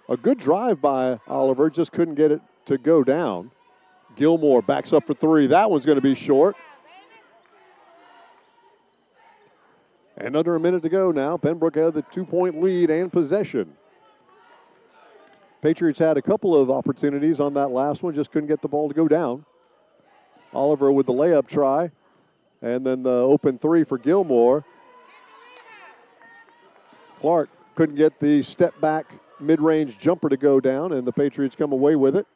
A good drive by Oliver, just couldn't get it to go down. Gilmore backs up for three. That one's going to be short. And under a minute to go now. Pembroke had the 2-point lead and possession. Patriots had a couple of opportunities on that last one, just couldn't get the ball to go down. Oliver with the layup try, and then the open three for Gilmore. Clark couldn't get the step back mid-range jumper to go down, and the Patriots come away with it.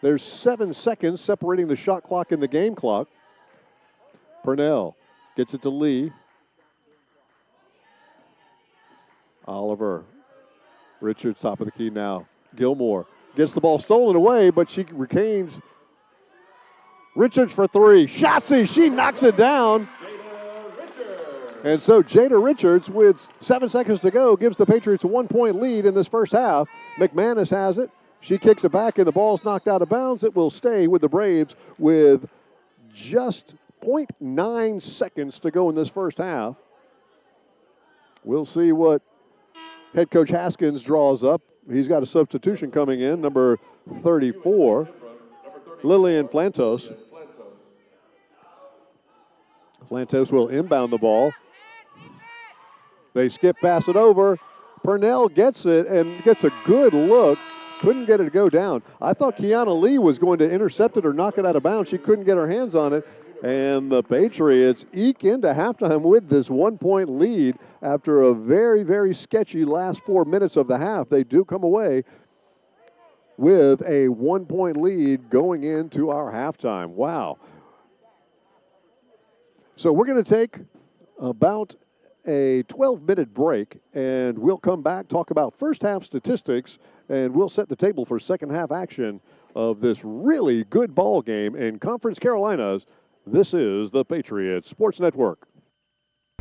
There's 7 seconds separating the shot clock and the game clock. Purnell gets it to Lee. Oliver. Richards top of the key now. Gilmore gets the ball stolen away, but she retains. Richards for three. Shotzi, she knocks it down. And so Jada Richards, with 7 seconds to go, gives the Patriots a 1-point lead in this first half. McManus has it. She kicks it back, and the ball's knocked out of bounds. It will stay with the Braves with just 0.9 seconds to go in this first half. We'll see what head coach Haskins draws up. He's got a substitution coming in, number 34, Lillian Flantos. Flantos will inbound the ball. They skip pass it over. Purnell gets it and gets a good look. Couldn't get it to go down. I thought Kiana Lee was going to intercept it or knock it out of bounds. She couldn't get her hands on it. And the Patriots eke into halftime with this 1-point lead after a very, very sketchy last 4 minutes of the half. They do come away with a 1-point lead going into our halftime. Wow. So we're going to take about a 12-minute break, and we'll come back, talk about first half statistics, and we'll set the table for second half action of this really good ball game in Conference Carolinas. This is the Patriots Sports Network.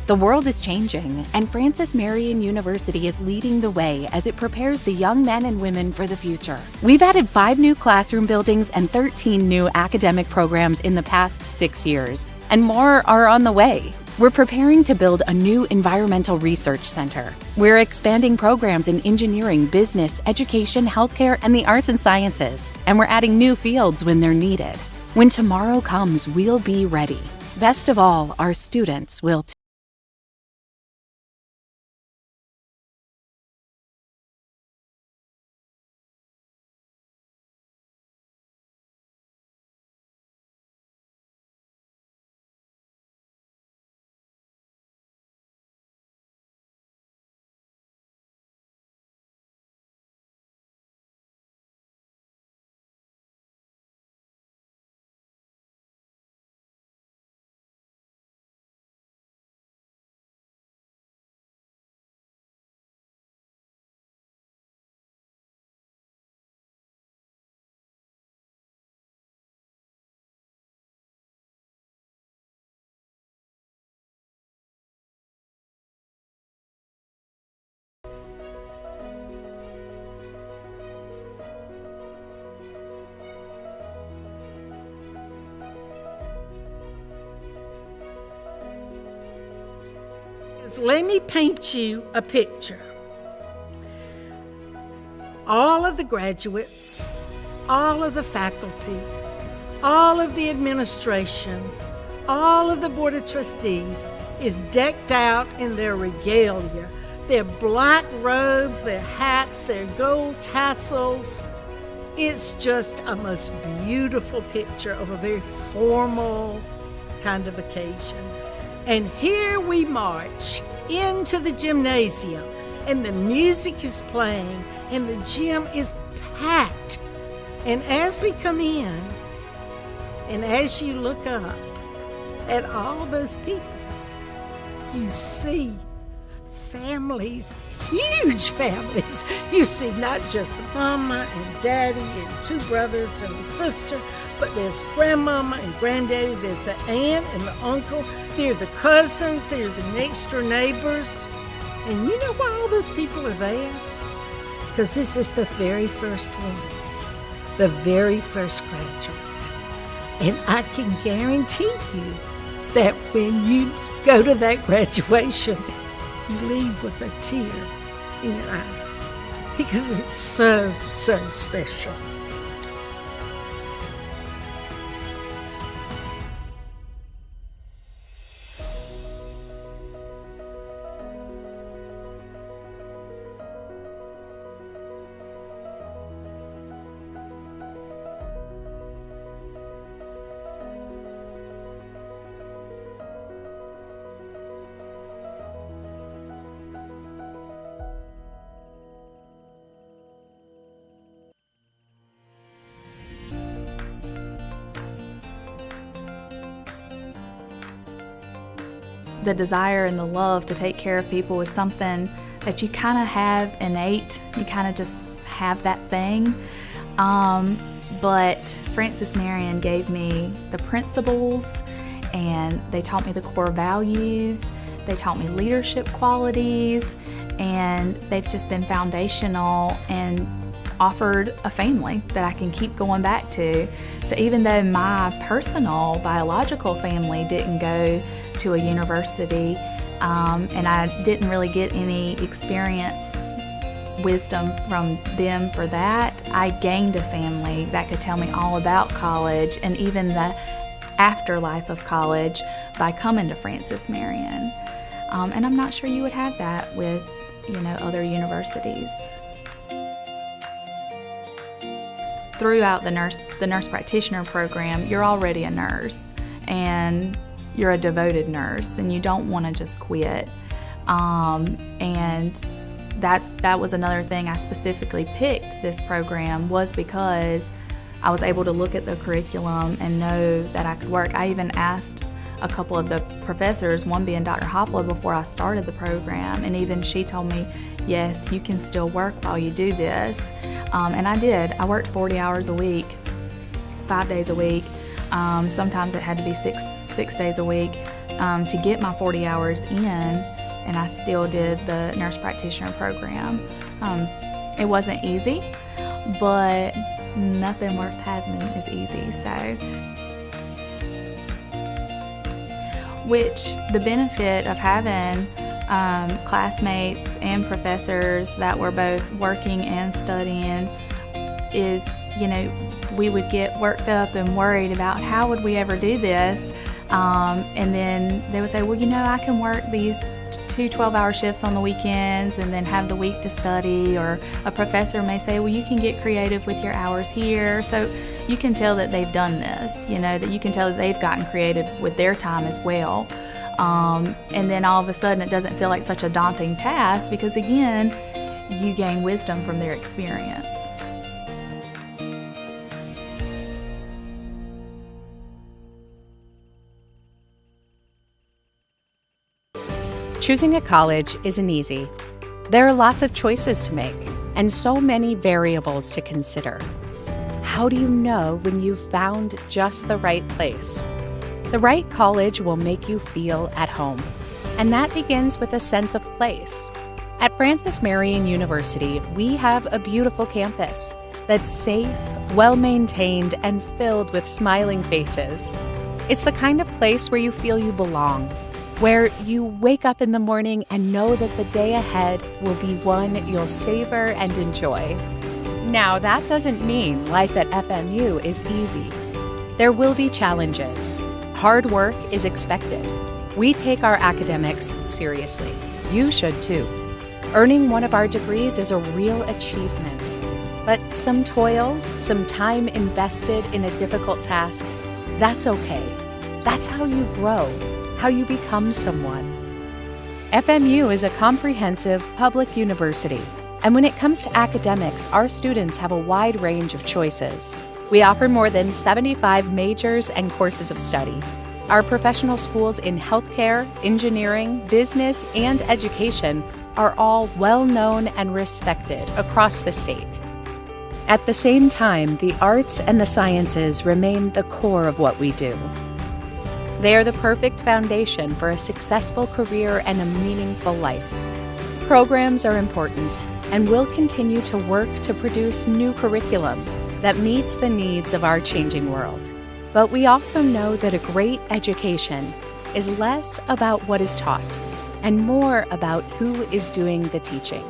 The world is changing, and Francis Marion University is leading the way as it prepares the young men and women for the future. We've added 5 new classroom buildings and 13 new academic programs in the past 6 years, and more are on the way. We're preparing to build a new environmental research center. We're expanding programs in engineering, business, education, healthcare, and the arts and sciences, and we're adding new fields when they're needed. When tomorrow comes, we'll be ready. Best of all, our students will too. Let me paint you a picture. All of the graduates, all of the faculty, all of the administration, all of the Board of Trustees is decked out in their regalia. Their black robes, their hats, their gold tassels. It's just a most beautiful picture of a very formal kind of occasion. And here we march into the gymnasium, and the music is playing, and the gym is packed. And as we come in, and as you look up at all those people, you see families, huge families. You see not just mama and daddy and 2 brothers and a sister, but there's grandmama and granddaddy, there's the aunt and the uncle, they're the cousins, they're the next door neighbors. And you know why all those people are there? Because this is the very first one, the very first graduate. And I can guarantee you that when you go to that graduation, you leave with a tear in your eye, because it's so, so special. The desire and the love to take care of people is something that you kind of have innate. You kind of just have that thing. But Francis Marion gave me the principles, and they taught me the core values. They taught me leadership qualities, and they've just been foundational and offered a family that I can keep going back to. So even though my personal biological family didn't go to a university, and I didn't really get any experience, wisdom from them for that, I gained a family that could tell me all about college and even the afterlife of college by coming to Francis Marion. And I'm not sure you would have that with, other universities. Throughout the nurse practitioner program, you're already a nurse, and you're a devoted nurse, and you don't want to just quit. And that was another thing I specifically picked this program, was because I was able to look at the curriculum and know that I could work. I even asked a couple of the professors, one being Dr. Hopla, before I started the program, and even she told me, yes, you can still work while you do this. And I did. I worked 40 hours a week, 5 days a week. Sometimes it had to be six days a week to get my 40 hours in, and I still did the nurse practitioner program. It wasn't easy, but nothing worth having is easy. Which the benefit of having classmates and professors that were both working and studying is, we would get worked up and worried about how would we ever do this. And then they would say, well, I can work these 2 12-hour shifts on the weekends and then have the week to study. Or a professor may say, well, you can get creative with your hours here. So you can tell that they've done this, that you can tell that they've gotten creative with their time as well. And then all of a sudden it doesn't feel like such a daunting task because, again, you gain wisdom from their experience. Choosing a college isn't easy. There are lots of choices to make and so many variables to consider. How do you know when you've found just the right place? The right college will make you feel at home, and that begins with a sense of place. At Francis Marion University, we have a beautiful campus that's safe, well-maintained, and filled with smiling faces. It's the kind of place where you feel you belong, where you wake up in the morning and know that the day ahead will be one you'll savor and enjoy. Now, that doesn't mean life at FMU is easy. There will be challenges. Hard work is expected. We take our academics seriously. You should too. Earning one of our degrees is a real achievement. But some toil, some time invested in a difficult task, that's okay. That's how you grow, how you become someone. FMU is a comprehensive public university, and when it comes to academics, our students have a wide range of choices. We offer more than 75 majors and courses of study. Our professional schools in healthcare, engineering, business, and education are all well-known and respected across the state. At the same time, the arts and the sciences remain the core of what we do. They are the perfect foundation for a successful career and a meaningful life. Programs are important, and we'll continue to work to produce new curriculum that meets the needs of our changing world. But we also know that a great education is less about what is taught and more about who is doing the teaching.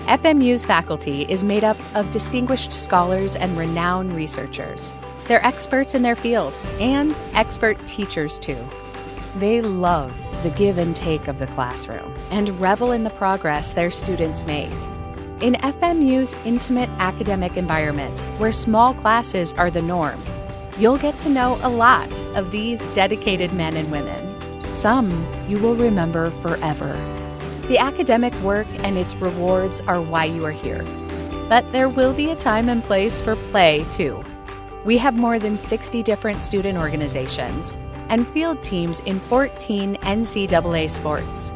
FMU's faculty is made up of distinguished scholars and renowned researchers. They're experts in their field and expert teachers too. They love the give and take of the classroom and revel in the progress their students make. In FMU's intimate academic environment, where small classes are the norm, you'll get to know a lot of these dedicated men and women. Some you will remember forever. The academic work and its rewards are why you are here. But there will be a time and place for play, too. We have more than 60 different student organizations and field teams in 14 NCAA sports.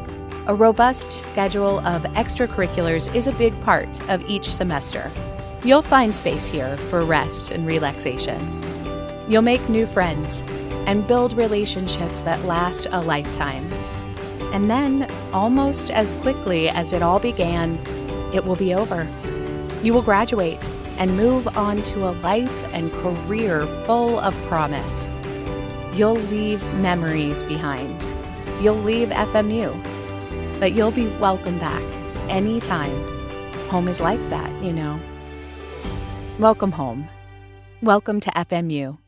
A robust schedule of extracurriculars is a big part of each semester. You'll find space here for rest and relaxation. You'll make new friends and build relationships that last a lifetime. And then, almost as quickly as it all began, it will be over. You will graduate and move on to a life and career full of promise. You'll leave memories behind. You'll leave FMU, but you'll be welcome back anytime. Home is like that, you know. Welcome home. Welcome to FMU.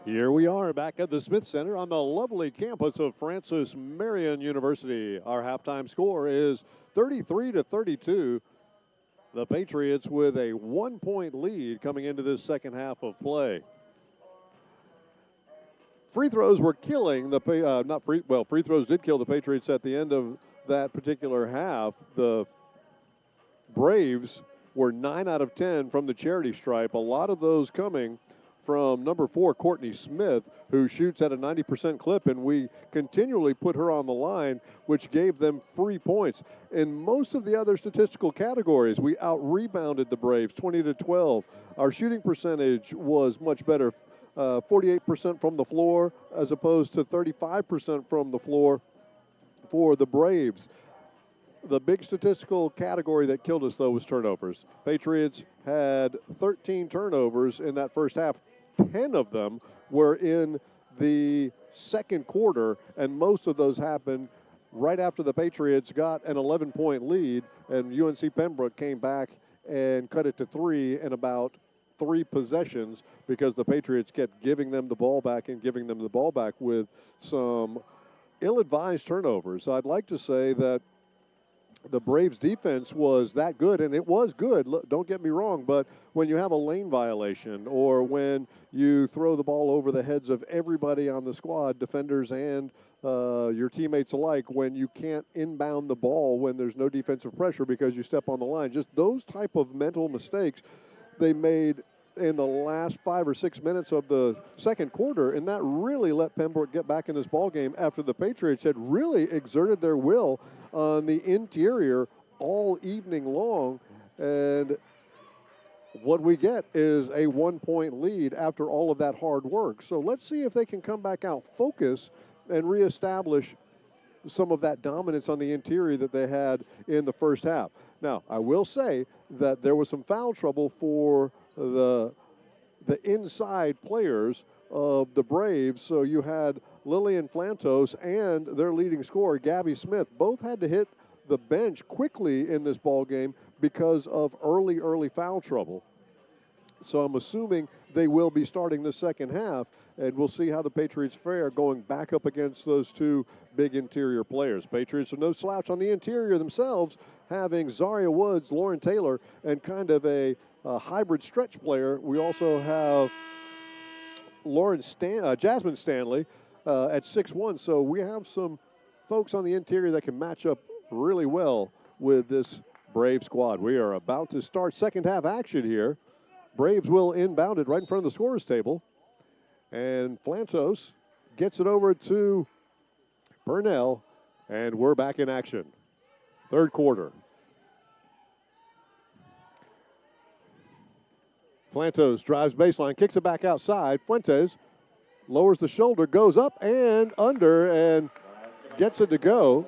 Here we are back at the Smith Center on the lovely campus of Francis Marion University. Our halftime score is 33-32. The Patriots with a 1-point lead coming into this second half of play. Free throws were killing the free throws did kill the Patriots at the end of that particular half. The Braves were 9 out of 10 from the charity stripe. A lot of those coming from number 4, Courtney Smith, who shoots at a 90% clip, and we continually put her on the line, which gave them free points. In most of the other statistical categories, we out-rebounded the Braves 20-12. Our shooting percentage was much better, 48% from the floor as opposed to 35% from the floor for the Braves. The big statistical category that killed us, though, was turnovers. Patriots had 13 turnovers in that first half. 10 of them were in the second quarter, and most of those happened right after the Patriots got an 11-point lead, and UNC Pembroke came back and cut it to 3 in about 3 possessions because the Patriots kept giving them the ball back and giving them the ball back with some ill-advised turnovers. I'd like to say that the Braves defense was that good, and it was good, don't get me wrong, but when you have a lane violation or when you throw the ball over the heads of everybody on the squad, defenders and your teammates alike, when you can't inbound the ball when there's no defensive pressure because you step on the line, just those type of mental mistakes they made in the last 5 or 6 minutes of the second quarter, and that really let Pembroke get back in this ball game after the Patriots had really exerted their will on the interior all evening long. And what we get is a 1-point lead after all of that hard work. So let's see if they can come back out, focus, and reestablish some of that dominance on the interior that they had in the first half. Now, I will say that there was some foul trouble for the inside players of the Braves. So you had Lillian Flantos and their leading scorer, Gabby Smith, both had to hit the bench quickly in this ball game because of early foul trouble. So I'm assuming they will be starting the second half, and we'll see how the Patriots fare going back up against those 2 big interior players. Patriots are no slouch on the interior themselves, having Zaria Woods, Lauren Taylor, and kind of a hybrid stretch player. We also have Jasmine Stanley at 6'1", so we have some folks on the interior that can match up really well with this Brave squad. We are about to start second half action here. Braves will inbound it right in front of the scorer's table, and Flantos gets it over to Purnell, and we're back in action. Third quarter. Flantos drives baseline, kicks it back outside. Fuentes lowers the shoulder, goes up and under, and gets it to go.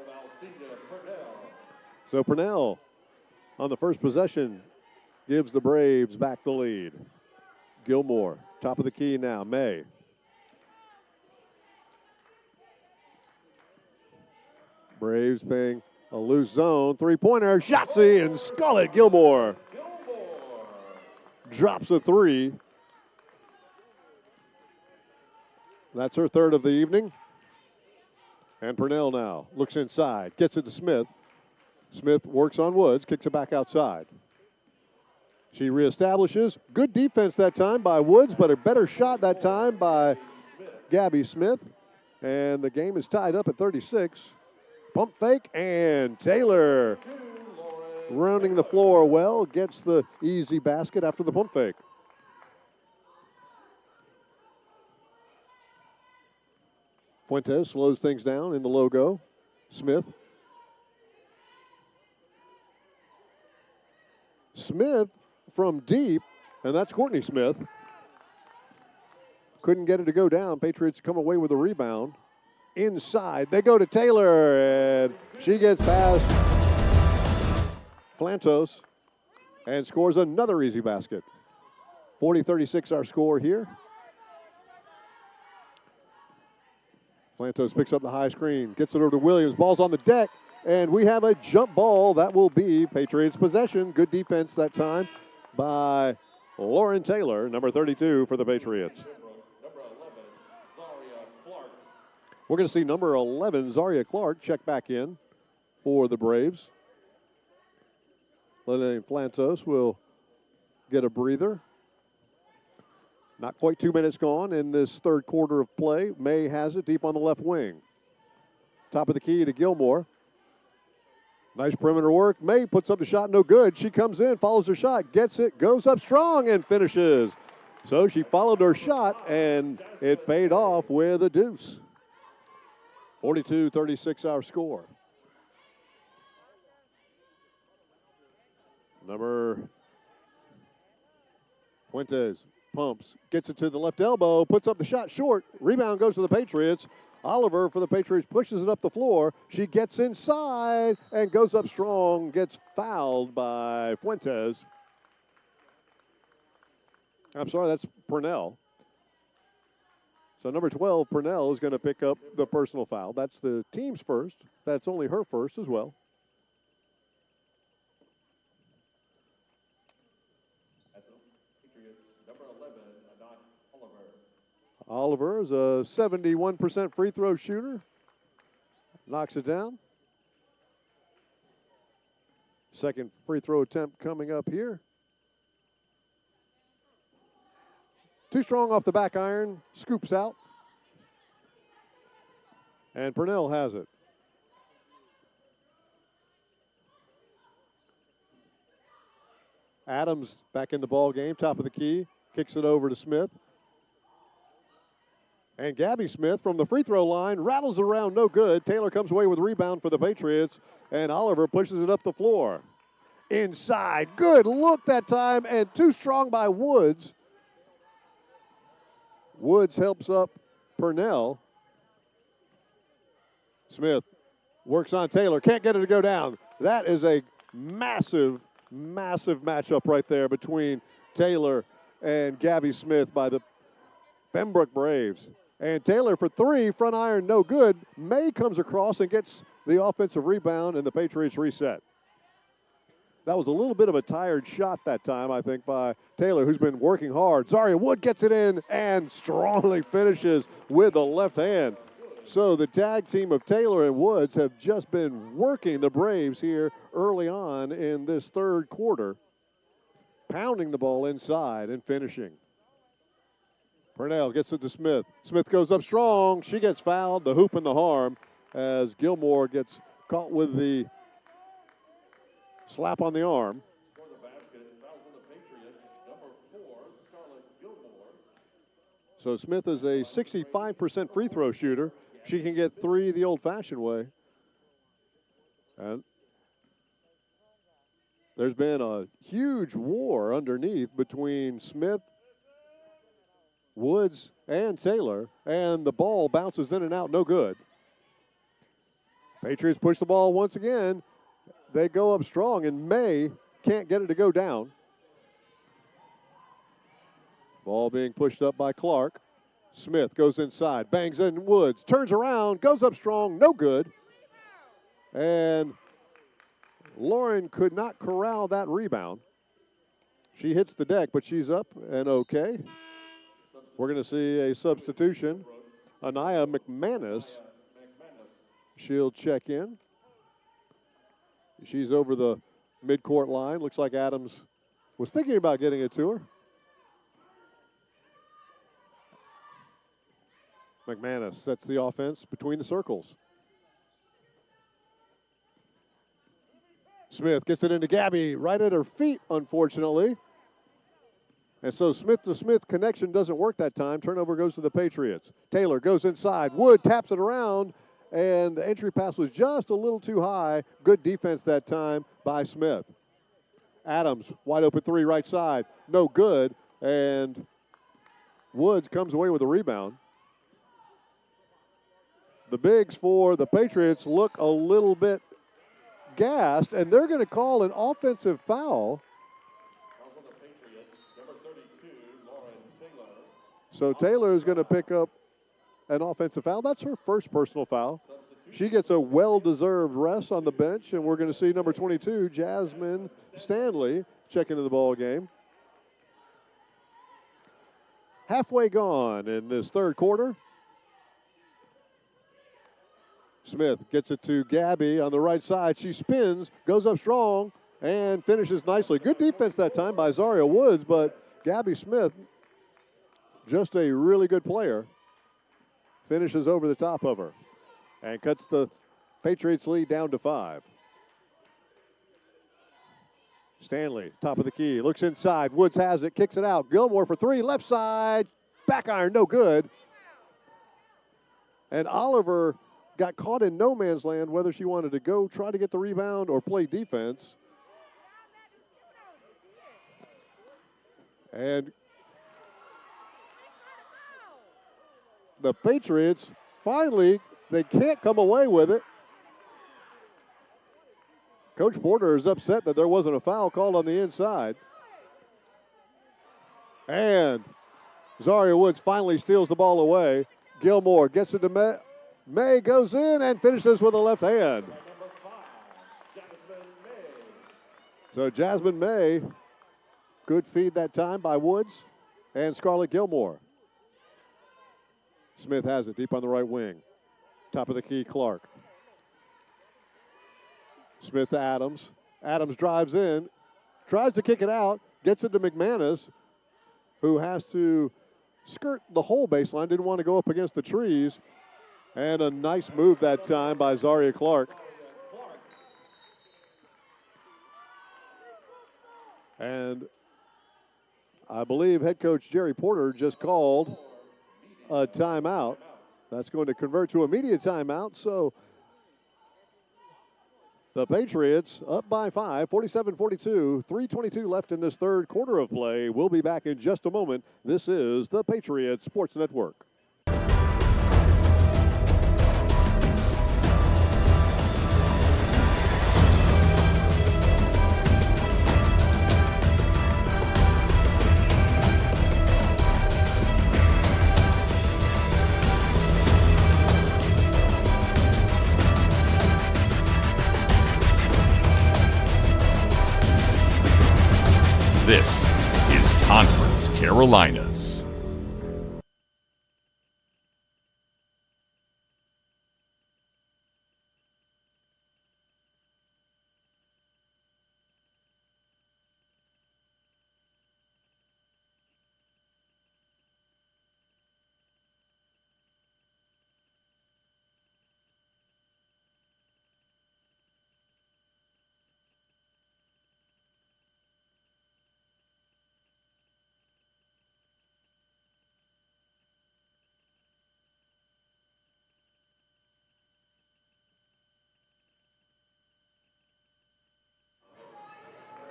So Purnell on the first possession gives the Braves back the lead. Gilmore, top of the key now, May. Braves paying a loose zone. Three-pointer, Shotzi, and Scarlett Gilmore drops a 3. That's her third of the evening. And Purnell now looks inside, gets it to Smith. Smith works on Woods, kicks it back outside. She reestablishes. Good defense that time by Woods, but a better shot that time by Gabby Smith. And the game is tied up at 36. Pump fake, and Taylor rounding the floor well, gets the easy basket after the pump fake. Fuentes slows things down in the logo. Smith. Smith from deep, and that's Courtney Smith. Couldn't get it to go down. Patriots come away with a rebound. Inside, they go to Taylor, and she gets past Flantos and scores another easy basket. 40-36 our score here. Flantos picks up the high screen, gets it over to Williams. Ball's on the deck, and we have a jump ball. That will be Patriots possession. Good defense that time by Lauren Taylor, number 32 for the Patriots. We're going to see number 11, Zaria Clark, check back in for the Braves. Lillian Flantos will get a breather. Not quite 2 minutes gone in this third quarter of play. May has it deep on the left wing. Top of the key to Gilmore. Nice perimeter work. May puts up the shot, no good. She comes in, follows her shot, gets it, goes up strong, and finishes. So she followed her shot, and it paid off with a deuce. 42-36 our score. Number Fuentes pumps, gets it to the left elbow, puts up the shot short. Rebound goes to the Patriots. Oliver for the Patriots pushes it up the floor. She gets inside and goes up strong, gets fouled by Fuentes. I'm sorry, that's Purnell. So number 12, Purnell, is going to pick up the personal foul. That's the team's first. That's only her first as well. Oliver is a 71% free throw shooter. Knocks it down. Second free throw attempt coming up here. Too strong off the back iron. Scoops out. And Purnell has it. Adams back in the ball game. Top of the key. Kicks it over to Smith. And Gabby Smith from the free throw line rattles around, no good. Taylor comes away with a rebound for the Patriots, and Oliver pushes it up the floor. Inside, good look that time, and too strong by Woods. Woods helps up Purnell. Smith works on Taylor, can't get it to go down. That is a massive, massive matchup right there between Taylor and Gabby Smith by the Pembroke Braves. And Taylor for three, front iron, no good. May comes across and gets the offensive rebound, and the Patriots reset. That was a little bit of a tired shot that time, I think, by Taylor, who's been working hard. Zaria Wood gets it in and strongly finishes with the left hand. So the tag team of Taylor and Woods have just been working the Braves here early on in this third quarter, pounding the ball inside and finishing. Purnell gets it to Smith. Smith goes up strong. She gets fouled, the hoop and the harm, as Gilmore gets caught with the slap on the arm. For the basket, foul for the Patriots, number 4, Scarlett Gilmore. So Smith is a 65% free throw shooter. She can get three the old-fashioned way. And there's been a huge war underneath between Smith, Woods, and Taylor, and the ball bounces in and out, no good. Patriots push the ball once again. They go up strong, and May can't get it to go down. Ball being pushed up by Clark. Smith goes inside, bangs in Woods, turns around, goes up strong, no good. And Lauren could not corral that rebound. She hits the deck, but she's up and okay. We're going to see a substitution. Anaya McManus, she'll check in. She's over the midcourt line. Looks like Adams was thinking about getting it to her. McManus sets the offense between the circles. Smith gets it into Gabby, right at her feet, unfortunately. And so Smith to Smith connection doesn't work that time. Turnover goes to the Patriots. Taylor goes inside. Wood taps it around, and the entry pass was just a little too high. Good defense that time by Smith. Adams, wide open three, right side. No good, and Woods comes away with a rebound. The bigs for the Patriots look a little bit gassed, and they're going to call an offensive foul. So Taylor is going to pick up an offensive foul. That's her first personal foul. She gets a well-deserved rest on the bench, and we're going to see number 22, Jasmine Stanley, check into the ball game. Halfway gone in this third quarter. Smith gets it to Gabby on the right side. She spins, goes up strong, and finishes nicely. Good defense that time by Zaria Woods, but Gabby Smith, just a really good player, finishes over the top of her and cuts the Patriots lead down to 5. Stanley, top of the key, looks inside. Woods has it, kicks it out. Gilmore for 3, left side, back iron, no good. And Oliver got caught in no man's land, whether she wanted to go try to get the rebound or play defense. And the Patriots, finally, they can't come away with it. Coach Porter is upset that there wasn't a foul called on the inside. And Zaria Woods finally steals the ball away. Gilmore gets it to May. May goes in and finishes with a left hand. So Jasmine May, good feed that time by Woods and Scarlett Gilmore. Smith has it deep on the right wing. Top of the key, Clark. Smith to Adams. Adams drives in, tries to kick it out, gets it to McManus, who has to skirt the whole baseline, didn't want to go up against the trees. And a nice move that time by Zaria Clark. And I believe head coach Jerry Porter just called a timeout. That's going to convert to a media timeout. So the Patriots up by 5, 47-42, 3:22 left in this third quarter of play. We'll be back in just a moment. This is the Patriots Sports Network. This is Conference Carolinas.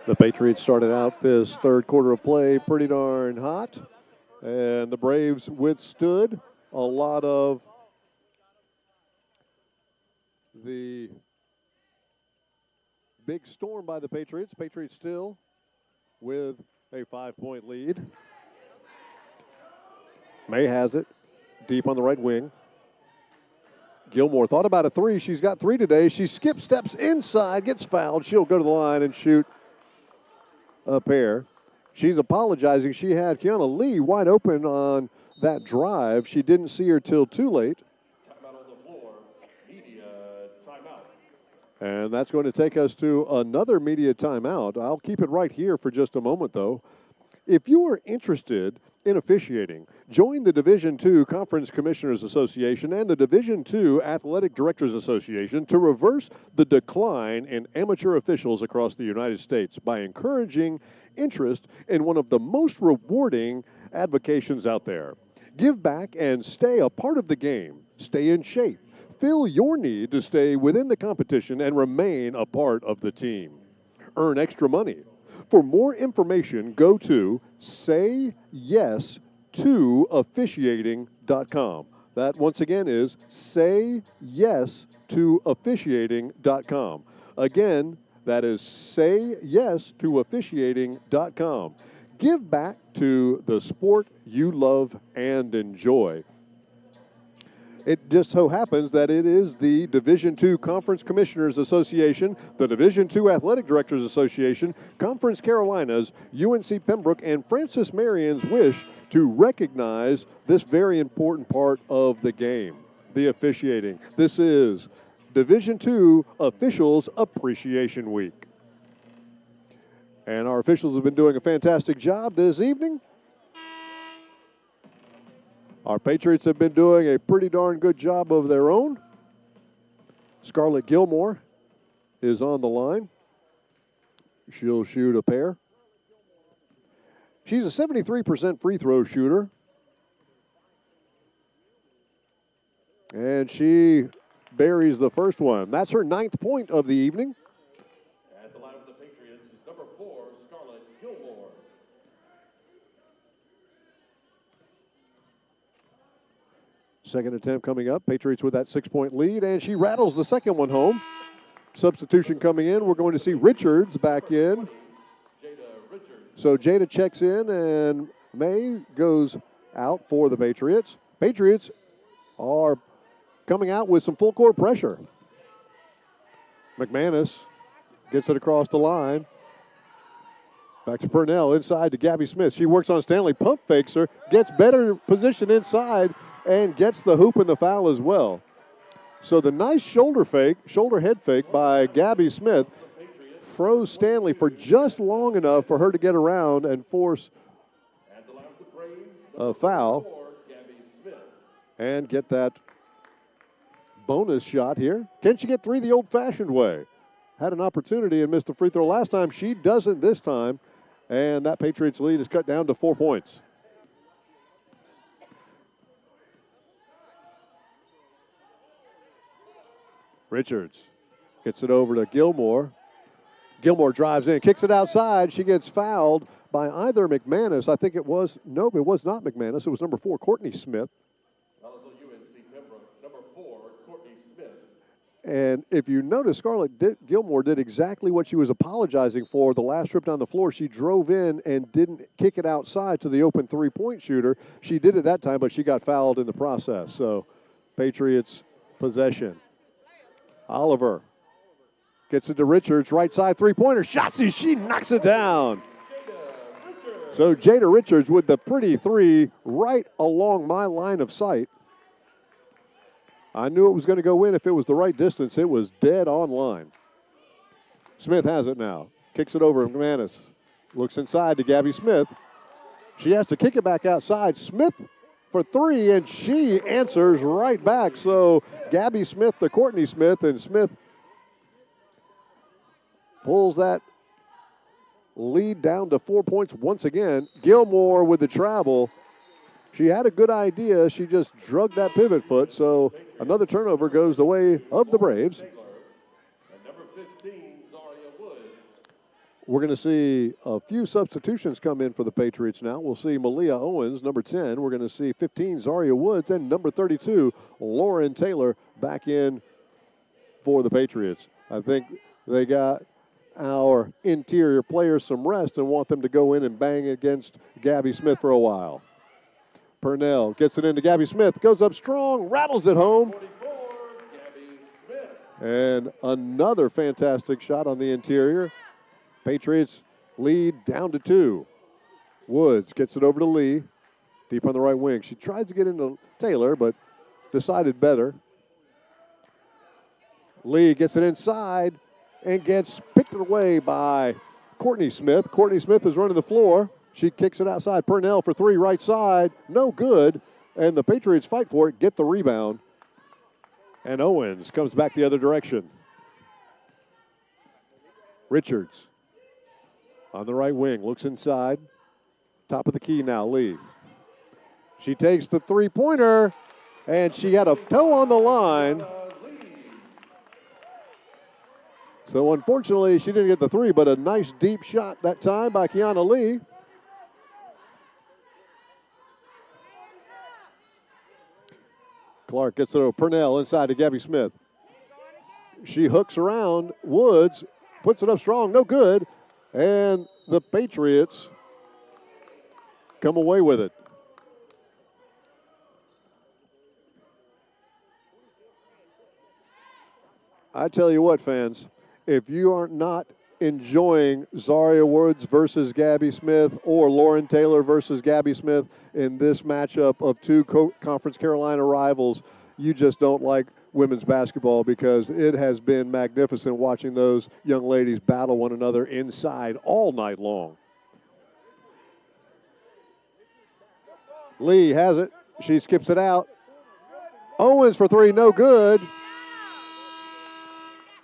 The Patriots started out this third quarter of play pretty darn hot, and the Braves withstood a lot of the big storm by the Patriots. Patriots still with a 5-point lead. May has it deep on the right wing. Gilmore thought about a 3. She's got 3 today. She skips steps inside, gets fouled. She'll go to the line and shoot a pair. She's apologizing. She had Kiana Lee wide open on that drive. She didn't see her till too late. Timeout on the floor. Media timeout. And that's going to take us to another media timeout. I'll keep it right here for just a moment, though. If you are interested in officiating, join the Division II Conference Commissioners Association and the Division II Athletic Directors Association to reverse the decline in amateur officials across the United States by encouraging interest in one of the most rewarding avocations out there. Give back and stay a part of the game. Stay in shape. Fill your need to stay within the competition and remain a part of the team. Earn extra money. For more information, go to sayyes2officiating.com. That, once again, is sayyes2officiating.com. Again, that is sayyes2officiating.com. Give back to the sport you love and enjoy. It just so happens that it is the Division II Conference Commissioners Association, the Division II Athletic Directors Association, Conference Carolinas, UNC Pembroke, and Francis Marion's wish to recognize this very important part of the game, the officiating. This is Division II Officials Appreciation Week. And our officials have been doing a fantastic job this evening. Our Patriots have been doing a pretty darn good job of their own. Scarlett Gilmore is on the line. She'll shoot a pair. She's a 73% free throw shooter. And she buries the first one. That's her 9th point of the evening. At the line of the Patriots is number 4, Scarlett Gilmore. Second attempt coming up. Patriots with that 6-point lead, and she rattles the second one home. Substitution coming in. We're going to see Richards back in. So Jada checks in, and May goes out for the Patriots. Patriots are coming out with some full court pressure. McManus gets it across the line. Back to Purnell, inside to Gabby Smith. She works on Stanley, pump fakes her, gets better position inside, and gets the hoop and the foul as well. So the nice shoulder head fake by Gabby Smith froze Stanley for just long enough for her to get around and force a foul and get that bonus shot here. Can she get 3 the old-fashioned way? Had an opportunity and missed a free throw last time. She doesn't this time, and that Patriots lead is cut down to 4 points. Richards gets it over to Gilmore. Gilmore drives in, kicks it outside. She gets fouled by either McManus. I think it was, nope, it was not McManus. It was number 4, Courtney Smith. Also UNC Pembroke, number 4, Courtney Smith. And if you notice, Scarlett Gilmore did exactly what she was apologizing for the last trip down the floor. She drove in and didn't kick it outside to the open three-point shooter. She did it that time, but she got fouled in the process. So Patriots possession. Oliver gets it to Richards, right side three-pointer. Shotzi, she knocks it down. So Jada Richards with the pretty 3 right along my line of sight. I knew it was going to go in if it was the right distance. It was dead on line. Smith has it now. Kicks it over to McManus. Looks inside to Gabby Smith. She has to kick it back outside. Smith for 3, and she answers right back. So Gabby Smith to Courtney Smith, and Smith pulls that lead down to 4 points once again. Gilmore with the travel. She had a good idea. She just drugged that pivot foot. So another turnover goes the way of the Braves. And number 15, Zaria Woods. We're going to see a few substitutions come in for the Patriots now. We'll see Malia Owens, number 10. We're going to see 15, Zaria Woods, and number 32, Lauren Taylor, back in for the Patriots. I think they got our interior players some rest and want them to go in and bang against Gabby Smith for a while. Purnell gets it into Gabby Smith, goes up strong, rattles it home. 44, Gabby Smith. And another fantastic shot on the interior. Patriots lead down to 2. Woods gets it over to Lee, deep on the right wing. She tries to get into Taylor, but decided better. Lee gets it inside and gets picked away by Courtney Smith. Courtney Smith is running the floor. She kicks it outside. Purnell for 3 right side. No good. And the Patriots fight for it, get the rebound. And Owens comes back the other direction. Richards on the right wing, looks inside. Top of the key now, Lee. She takes the three-pointer, and she had a toe on the line. So unfortunately, she didn't get the 3, but a nice deep shot that time by Kiana Lee. Clark gets it over Purnell inside to Gabby Smith. She hooks around. Woods puts it up strong, no good. And the Patriots come away with it. I tell you what, fans, if you are not enjoying Zaria Woods versus Gabby Smith or Lauren Taylor versus Gabby Smith in this matchup of 2 Conference Carolina rivals, you just don't like women's basketball because it has been magnificent watching those young ladies battle one another inside all night long. Lee has it. She skips it out. Owens for three, no good.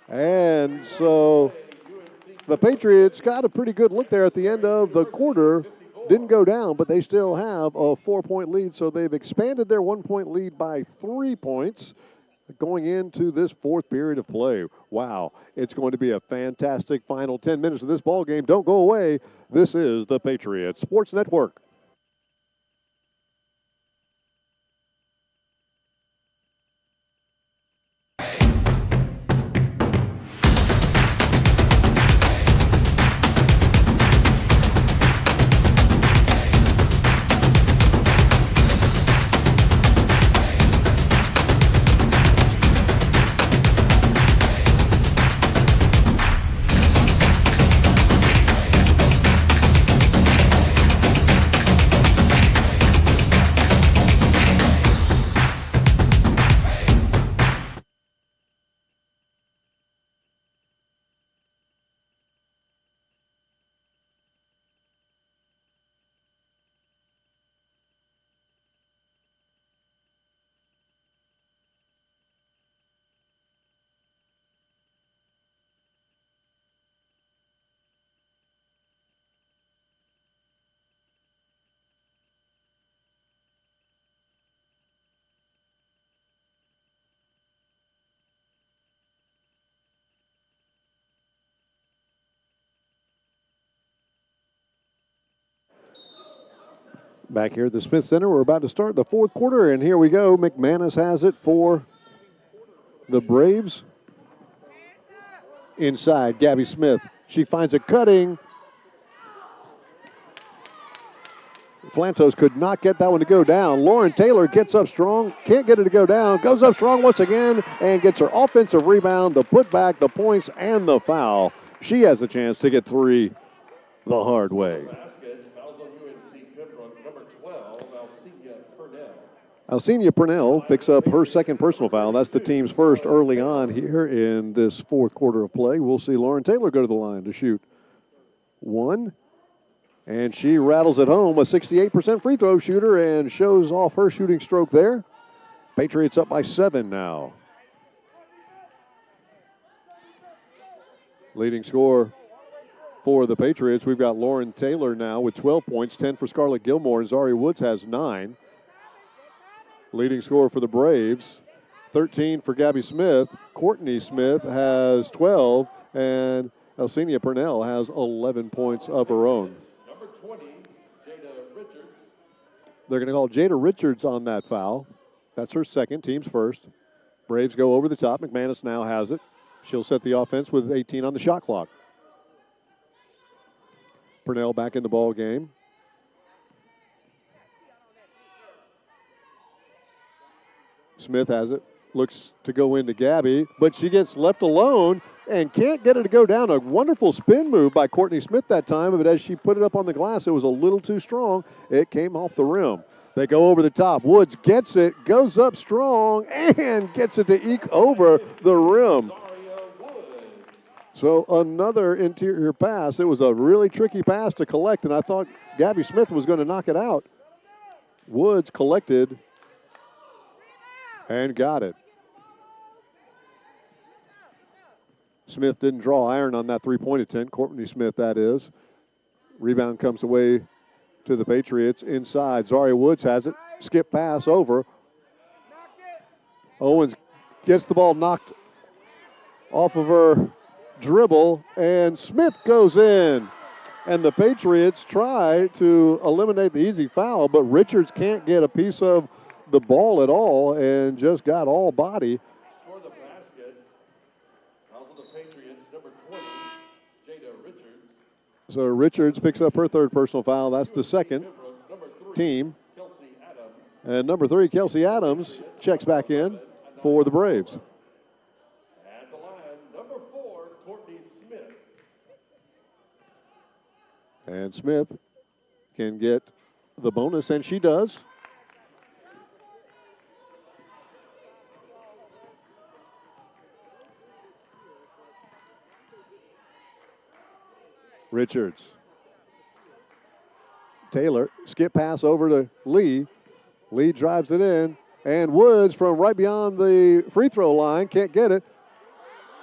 And so the Patriots got a pretty good look there at the end of the quarter. Didn't go down, but they still have a 4-point lead, so they've expanded their 1-point lead by 3 points going into this fourth period of play. Wow, it's going to be a fantastic final 10 minutes of this ball game. Don't go away. This is the Patriots Sports Network. Back here at the Smith Center, we're about to start the fourth quarter, and here we go. McManus has it for the Braves. Inside, Gabby Smith. She finds it cutting. Flantos could not get that one to go down. Lauren Taylor gets up strong, can't get it to go down, goes up strong once again, and gets her offensive rebound, the putback, the points, and the foul. She has a chance to get three the hard way. Alcina Purnell picks up her second personal foul. That's the team's first early on here in this fourth quarter of play. We'll see Lauren Taylor go to the line to shoot one. And she rattles it home, a 68% free throw shooter, and shows off her shooting stroke there. Patriots up by 7 now. Leading scorer for the Patriots, we've got Lauren Taylor now with 12 points, 10 for Scarlett Gilmore, and Zaria Woods has 9. Leading scorer for the Braves, 13 for Gabby Smith. Courtney Smith has 12, and Alcina Purnell has 11 points of her own. Number 20, Jada Richards. They're going to call Jada Richards on that foul. That's her second, team's first. Braves go over the top. McManus now has it. She'll set the offense with 18 on the shot clock. Purnell back in the ball game. Smith has it, looks to go into Gabby, but she gets left alone and can't get it to go down. A wonderful spin move by Courtney Smith that time, but as she put it up on the glass, it was a little too strong. It came off the rim. They go over the top. Woods gets it, goes up strong, and gets it to eke over the rim. So another interior pass. It was a really tricky pass to collect, and I thought Gabby Smith was going to knock it out. Woods collected and got it. Smith didn't draw iron on that three-point attempt. Courtney Smith, that is. Rebound comes away to the Patriots inside. Zaria Woods has it. Skip pass over. Owens gets the ball knocked off of her dribble, and Smith goes in. And the Patriots try to eliminate the easy foul, but Richards can't get a piece of the ball at all and just got all body. For the basket, fouls on the Patriots, number 20, Jada Richards. So Richards picks up her third personal foul. That's the second team. Kelsey Adams. And number 3, Kelsey Adams, checks back in for the Braves. At the line, number 4, Courtney Smith. And Smith can get the bonus, and she does. Richards. Taylor, skip pass over to Lee. Lee drives it in, and Woods from right beyond the free throw line can't get it.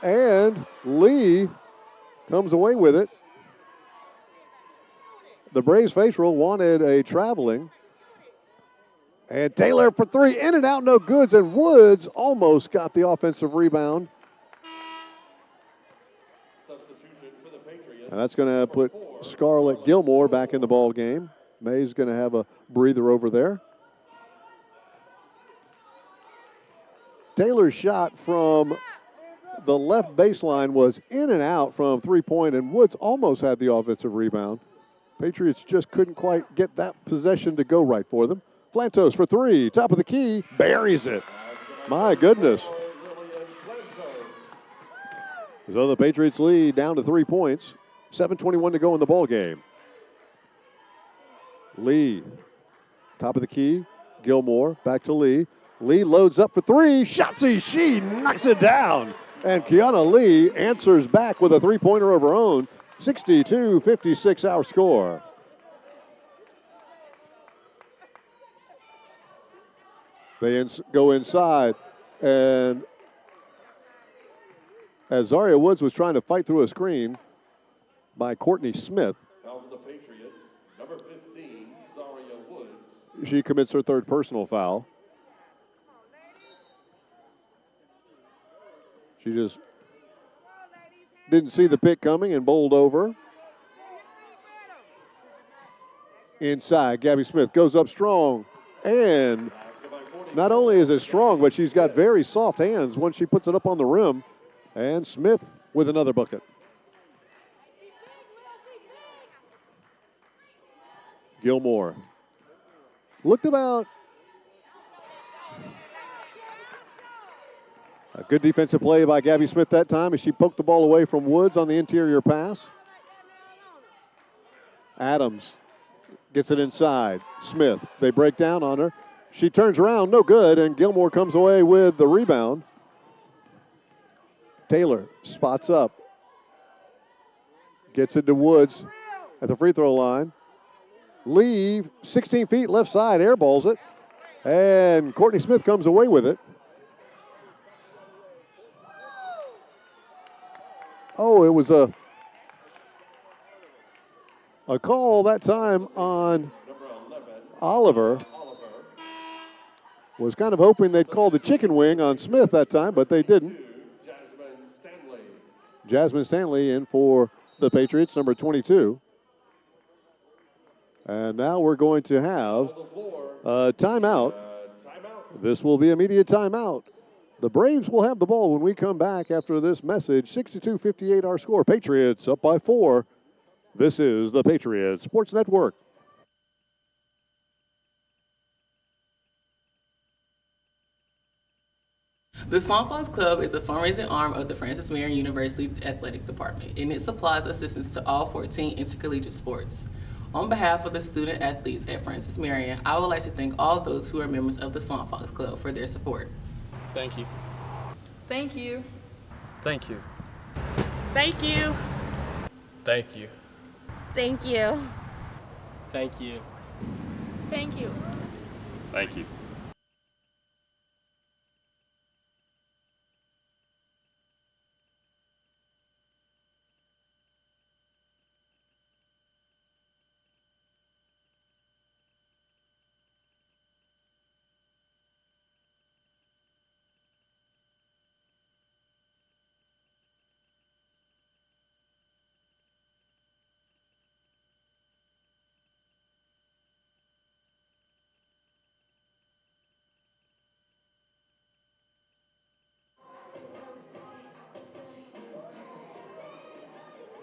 And Lee comes away with it. The Braves faithful wanted a traveling. And Taylor for three, in and out, no goods, and Woods almost got the offensive rebound. And that's going to put Scarlett Gilmore back in the ball game. May's going to have a breather over there. Taylor's shot from the left baseline was in and out from three-point, and Woods almost had the offensive rebound. Patriots just couldn't quite get that possession to go right for them. Flantos for three, top of the key, buries it. My goodness. So the Patriots lead down to 3 points. 7:21 to go in the ball game. Lee, top of the key, Gilmore, back to Lee. Lee loads up for three, Shotzi, she knocks it down. And Kiana Lee answers back with a three-pointer of her own. 62-56 our score. They go inside, and as Zaria Woods was trying to fight through a screen by Courtney Smith, The Patriots, number 15, Zaria Woods. she commits her third personal foul. She just didn't see the pick coming and bowled over. Inside, Gabby Smith goes up strong, and not only is it strong, but she's got very soft hands once she puts it up on the rim. And Smith with another bucket. Gilmore looked about a good defensive play by Gabby Smith that time as she poked the ball away from Woods on the interior pass. Adams gets it inside. Smith, they break down on her. She turns around, no good, and Gilmore comes away with the rebound. Taylor spots up. Gets it to Woods at the free throw line. Lee, 16 feet left side, airballs it. And Courtney Smith comes away with it. Oh, it was a call that time on Oliver. Was kind of hoping they'd call the chicken wing on Smith that time, but they didn't. Jasmine Stanley in for the Patriots, number 22. And now we're going to have a timeout. This will be immediate timeout. The Braves will have the ball when we come back after this message. 62-58 our score. Patriots up by 4. This is the Patriots Sports Network. The Swamp Fox Club is a fundraising arm of the Francis Marion University Athletic Department, and it supplies assistance to all 14 intercollegiate sports. On behalf of the student athletes at Francis Marion, I would like to thank all those who are members of the Swamp Fox Club for their support. Thank you. Thank you. Thank you. Thank you. Thank you. Thank you. Thank you. Thank you. Thank you.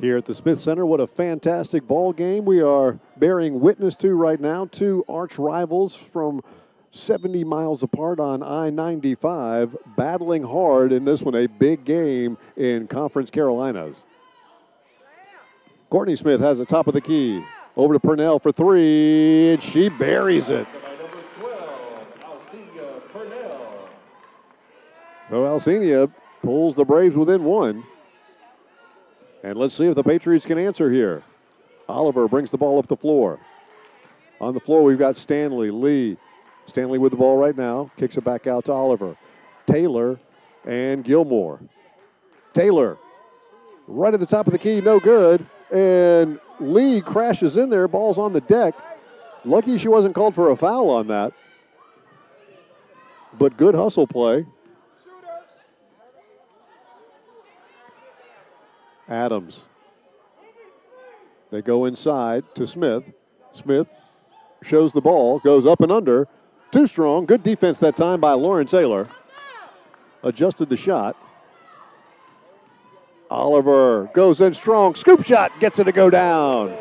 Here at the Smith Center, what a fantastic ball game we are bearing witness to right now. Two arch rivals from 70 miles apart on I-95 battling hard in this one, a big game in Conference Carolinas. Courtney Smith has the top of the key. Over to Purnell for three, and she buries it. So Alcina pulls the Braves within one. And let's see if the Patriots can answer here. Oliver brings the ball up the floor. On the floor, we've got Stanley, Lee. Stanley with the ball right now. Kicks it back out to Oliver. Taylor and Gilmore. Taylor, right at the top of the key, no good. And Lee crashes in there. Ball's on the deck. Lucky she wasn't called for a foul on that. But good hustle play. Adams. They go inside to Smith. Smith shows the ball, goes up and under. Too strong. Good defense that time by Lauren Taylor. Adjusted the shot. Oliver goes in strong. Scoop shot. Gets it to go down.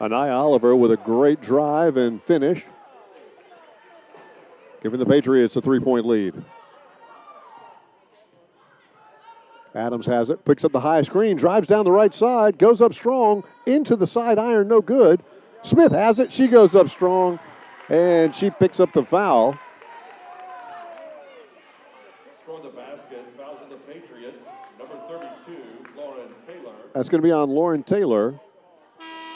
Anaya Oliver with a great drive and finish. Giving the Patriots a 3-point lead. Adams has it, picks up the high screen, drives down the right side, goes up strong, into the side iron, no good. Smith has it, she goes up strong, and she picks up the foul. Scoring the basket, fouls on the Patriots, number 32, Lauren Taylor. That's going to be on Lauren Taylor,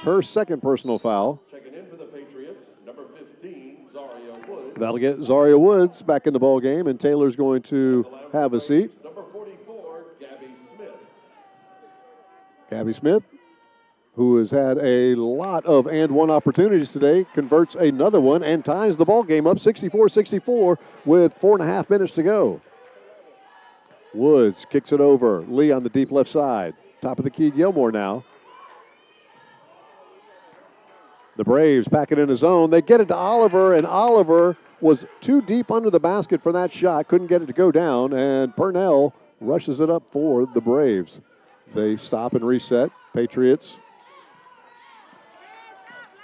her second personal foul. Checking in for the Patriots, number 15, Zaria Woods. That'll get Zaria Woods back in the ball game, and Taylor's going to have a seat. Number 44, Gabby Smith. Gabby Smith, who has had a lot of and one opportunities today, converts another one and ties the ball game up 64-64 with 4.5 minutes to go. Woods kicks it over. Lee on the deep left side. Top of the key, Gilmore now. The Braves pack it in his zone. They get it to Oliver, and Oliver was too deep under the basket for that shot. Couldn't get it to go down, and Purnell rushes it up for the Braves. They stop and reset. Patriots.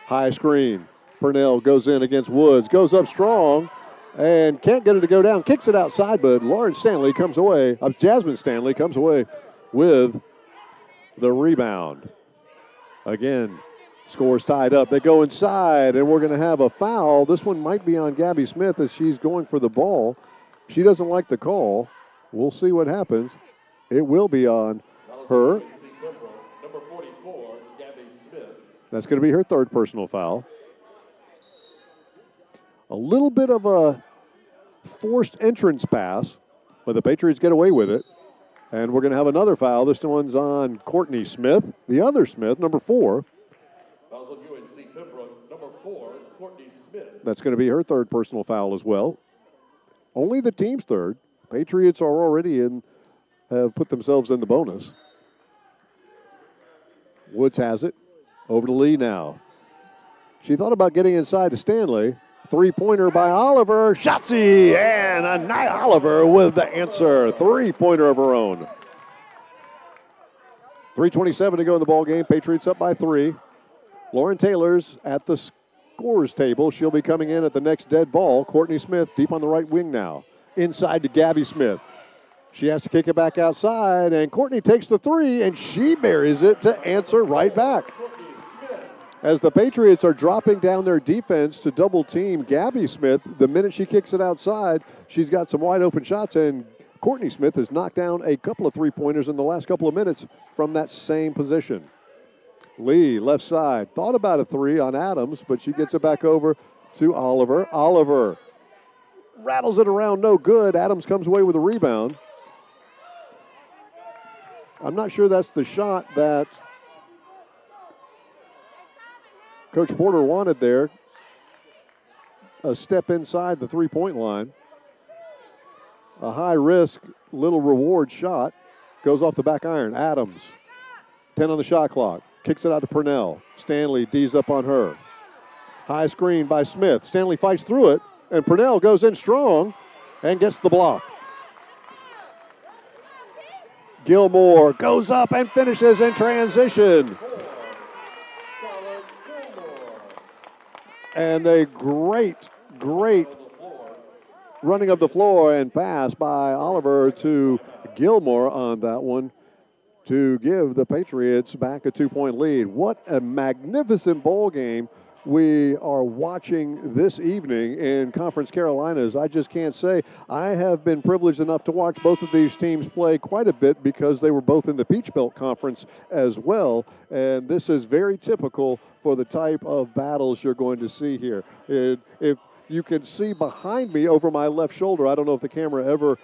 High screen. Purnell goes in against Woods. Goes up strong and can't get it to go down. Kicks it outside, but Lauren Stanley comes away. Jasmine Stanley comes away with the rebound. Again, scores tied up. They go inside, and we're going to have a foul. This one might be on Gabby Smith as she's going for the ball. She doesn't like the call. We'll see what happens. It will be on her. Number 44, Gabby Smith. That's going to be her third personal foul. A little bit of a forced entrance pass, but the Patriots get away with it. And we're going to have another foul. This one's on Courtney Smith, the other Smith, number 4. Fouls on UNC Pembroke, number 4, Courtney Smith. That's going to be her third personal foul as well. Only the team's third. Patriots are already in, have put themselves in the bonus. Woods has it. Over to Lee now. She thought about getting inside to Stanley. Three-pointer by Oliver. Shotzi, and Anaya Oliver with the answer. Three-pointer of her own. 3:27 to go in the ball game. Patriots up by 3. Lauren Taylor's at the scorers table. She'll be coming in at the next dead ball. Courtney Smith deep on the right wing now. Inside to Gabby Smith. She has to kick it back outside, and Courtney takes the 3, and she buries it to answer right back. As the Patriots are dropping down their defense to double team Gabby Smith, the minute she kicks it outside, she's got some wide open shots, and Courtney Smith has knocked down a couple of three-pointers in the last couple of minutes from that same position. Lee, left side, thought about a 3 on Adams, but she gets it back over to Oliver. Oliver rattles it around, no good. Adams comes away with a rebound. I'm not sure that's the shot that Coach Porter wanted there. A step inside the three-point line. A high-risk, little reward shot. Goes off the back iron. Adams, 10 on the shot clock. Kicks it out to Purnell. Stanley D's up on her. High screen by Smith. Stanley fights through it, and Purnell goes in strong and gets the block. Gilmore goes up and finishes in transition. And a great running of the floor and pass by Oliver to Gilmore on that one to give the Patriots back a 2-point lead. What a magnificent ball game we are watching this evening in Conference Carolinas. I just can't say. I have been privileged enough to watch both of these teams play quite a bit because they were both in the Peach Belt Conference as well. And this is very typical for the type of battles you're going to see here. If you can see behind me over my left shoulder, I don't know if the camera ever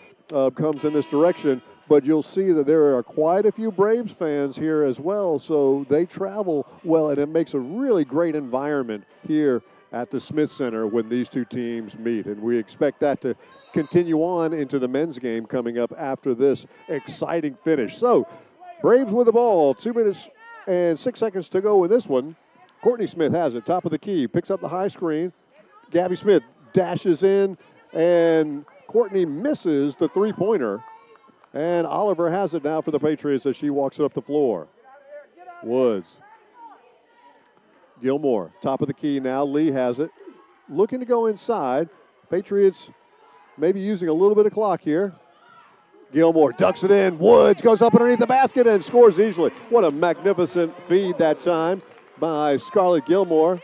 comes in this direction, but you'll see that there are quite a few Braves fans here as well, so they travel well, and it makes a really great environment here at the Smith Center when these two teams meet, and we expect that to continue on into the men's game coming up after this exciting finish. So, Braves with the ball, 2 minutes and 6 seconds to go in this one. Courtney Smith has it, top of the key, picks up the high screen. Gabby Smith dashes in, and Courtney misses the three-pointer. And Oliver has it now for the Patriots as she walks it up the floor. Woods. Gilmore, top of the key now. Lee has it. Looking to go inside. Patriots maybe using a little bit of clock here. Gilmore ducks it in. Woods goes up underneath the basket and scores easily. What a magnificent feed that time by Scarlett Gilmore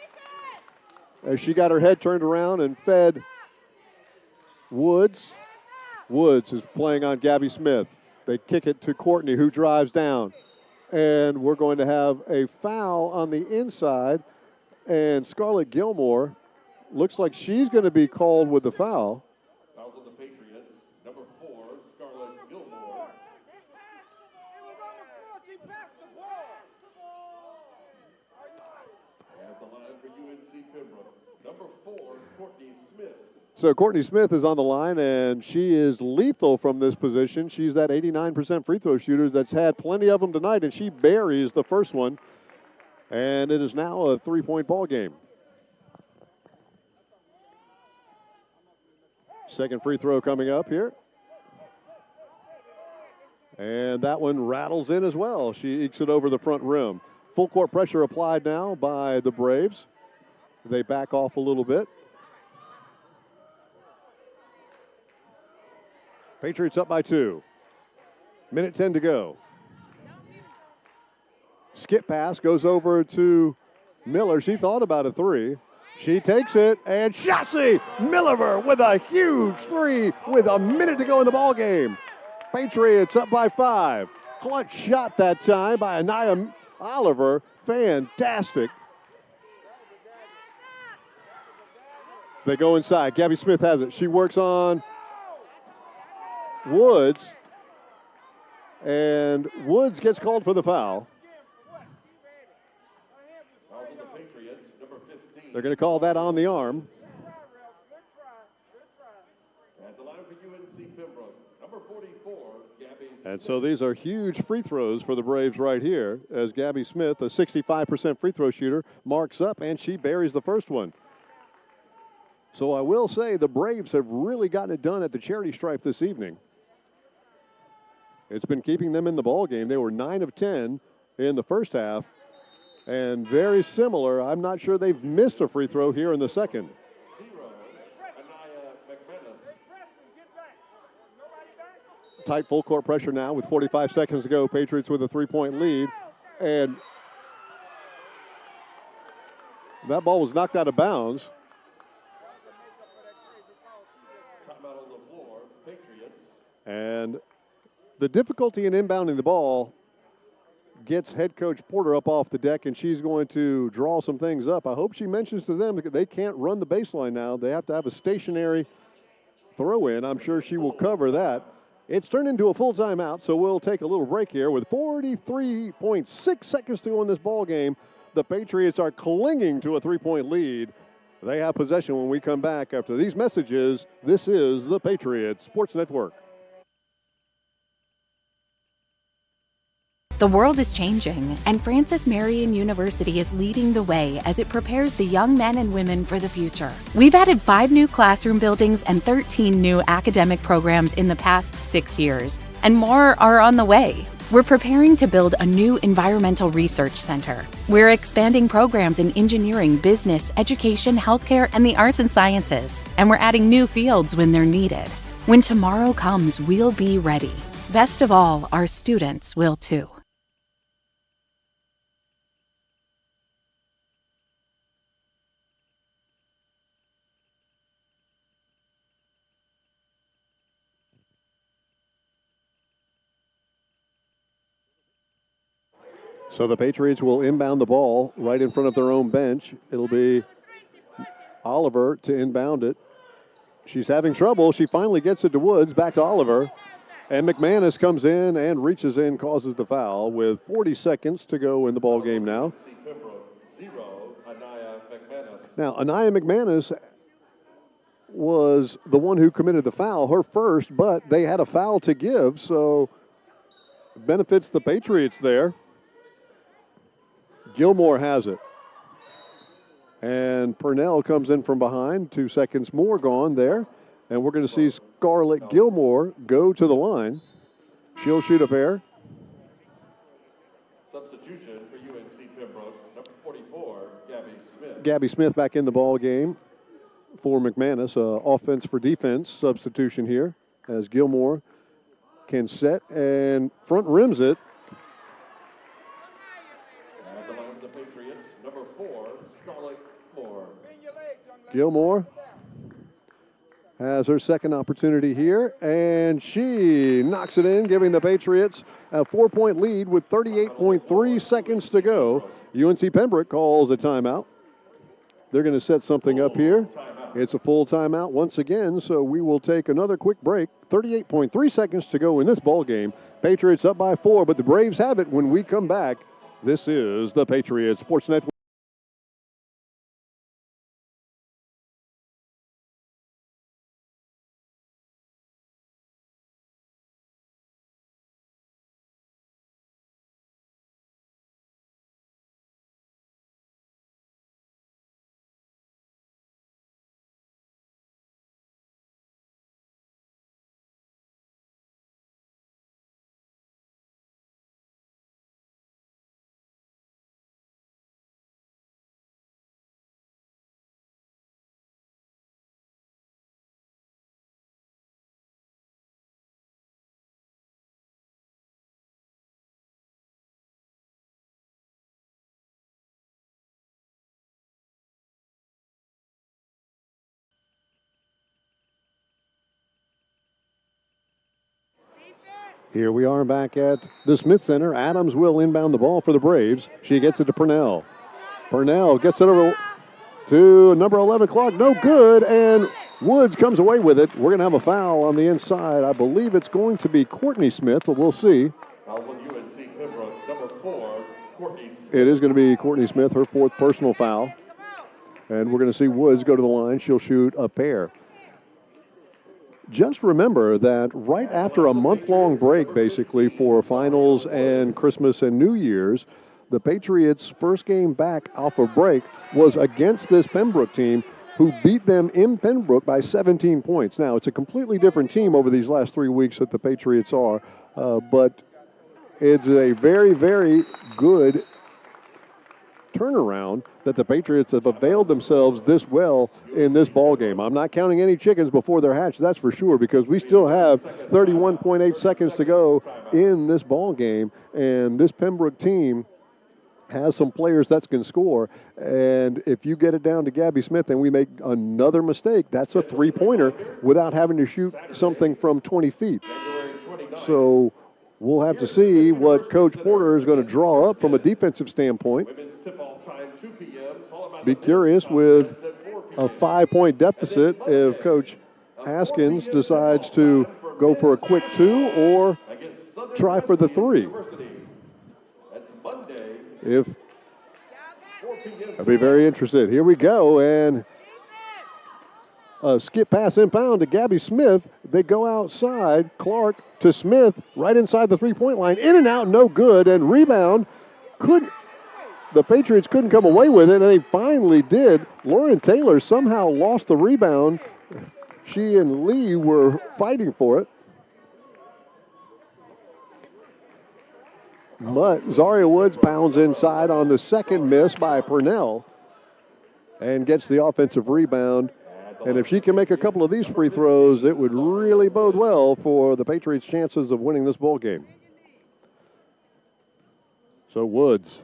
as she got her head turned around and fed Woods. Woods is playing on Gabby Smith. They kick it to Courtney, who drives down. And we're going to have a foul on the inside. And Scarlett Gilmore looks like she's going to be called with the foul. Fouls on the Patriots. Number 4, Scarlett Gilmore. At the line for UNC Pembroke. Number 4, Courtney Smith. So Courtney Smith is on the line, and she is lethal from this position. She's that 89% free throw shooter that's had plenty of them tonight, and she buries the first one. And it is now a three-point ball game. Second free throw coming up here. And that one rattles in as well. She ekes it over the front rim. Full court pressure applied now by the Braves. They back off a little bit. Patriots up by 2. Minute 10 to go. Skip pass goes over to Miller. She thought about a three. She takes it, and Shotzi Miller with a huge three with a minute to go in the ball game. Patriots up by 5. Clutch shot that time by Anaya Oliver. Fantastic. They go inside. Gabby Smith has it. She works on Woods, and Woods gets called for the foul. They're going to call that on the arm. At the line for UNC Pembroke, number 44, Gabby Smith. And so these are huge free throws for the Braves right here as Gabby Smith, a 65% free throw shooter, marks up, and she buries the first one. So I will say the Braves have really gotten it done at the charity stripe this evening. It's been keeping them in the ball game. They were 9 of 10 in the first half, and very similar. I'm not sure they've missed a free throw here in the second. Tight full court pressure now with 45 seconds to go. Patriots with a 3-point lead, and that ball was knocked out of bounds. Timeout on the floor, Patriots. And the difficulty in inbounding the ball gets head coach Porter up off the deck, and she's going to draw some things up. I hope she mentions to them that they can't run the baseline now. They have to have a stationary throw in. I'm sure she will cover that. It's turned into a full timeout, so we'll take a little break here with 43.6 seconds to go in this ball game. The Patriots are clinging to a 3-point lead. They have possession when we come back after these messages. This is the Patriots Sports Network. The world is changing, and Francis Marion University is leading the way as it prepares the young men and women for the future. We've added 5 new classroom buildings and 13 new academic programs in the past 6 years, and more are on the way. We're preparing to build a new environmental research center. We're expanding programs in engineering, business, education, healthcare, and the arts and sciences, and we're adding new fields when they're needed. When tomorrow comes, we'll be ready. Best of all, our students will too. So the Patriots will inbound the ball right in front of their own bench. It'll be Oliver to inbound it. She's having trouble. She finally gets it to Woods, back to Oliver. And McManus comes in and reaches in, causes the foul with 40 seconds to go in the ball game now. Now, Anaya McManus was the one who committed the foul, her first, but they had a foul to give, so benefits the Patriots there. Gilmore has it. And Purnell comes in from behind. 2 seconds more gone there. And we're going to see Scarlett Gilmore go to the line. She'll shoot a pair. Substitution for UNC Pembroke, number 44, Gabby Smith. Gabby Smith back in the ball game for McManus. Offense for defense substitution here as Gilmore can set and front rims it. At the line of the Patriots, number 4, Scarlett Gilmore. Gilmore has her second opportunity here, and she knocks it in, giving the Patriots a 4-point lead with 38.3 seconds to go. UNC Pembroke calls a timeout. They're going to set something up here. It's a full timeout once again, so we will take another quick break. 38.3 seconds to go in this ball game. Patriots up by 4, but the Braves have it when we come back. This is the Patriots Sports Network. Here we are back at the Smith Center. Adams will inbound the ball for the Braves. She gets it to Purnell. Purnell gets it over to number 11 Clark. No good, and Woods comes away with it. We're going to have a foul on the inside. I believe it's going to be Courtney Smith, but we'll see. Fouls on UNC Pembroke, number 4, Courtney Smith. It is going to be Courtney Smith, her fourth personal foul. And we're going to see Woods go to the line. She'll shoot a pair. Just remember that right after a month-long break, basically, for finals and Christmas and New Year's, the Patriots' first game back off of break was against this Pembroke team who beat them in Pembroke by 17 points. Now, it's a completely different team over these last 3 weeks that the Patriots are, but it's a very, very good turnaround that the Patriots have availed themselves this well in this ball game. I'm not counting any chickens before they're hatched, that's for sure, because we still have 31.8 seconds to go in this ball game, and this Pembroke team has some players that can score, and if you get it down to Gabby Smith and we make another mistake, that's a three-pointer without having to shoot something from 20 feet. So we'll have to see what Coach Porter is going to draw up from a defensive standpoint. Be curious with a 5-point deficit if Coach Haskins decides to go for a quick 2 or try for the 3. I'd be very interested. Here we go, and a skip pass inbound to Gabby Smith. They go outside. Clark to Smith, right inside the three-point line. In and out, no good, and rebound. The Patriots couldn't come away with it, and they finally did. Lauren Taylor somehow lost the rebound. She and Lee were fighting for it. But Zaria Woods pounds inside on the second miss by Purnell and gets the offensive rebound. And if she can make a couple of these free throws, it would really bode well for the Patriots' chances of winning this ball game. So Woods.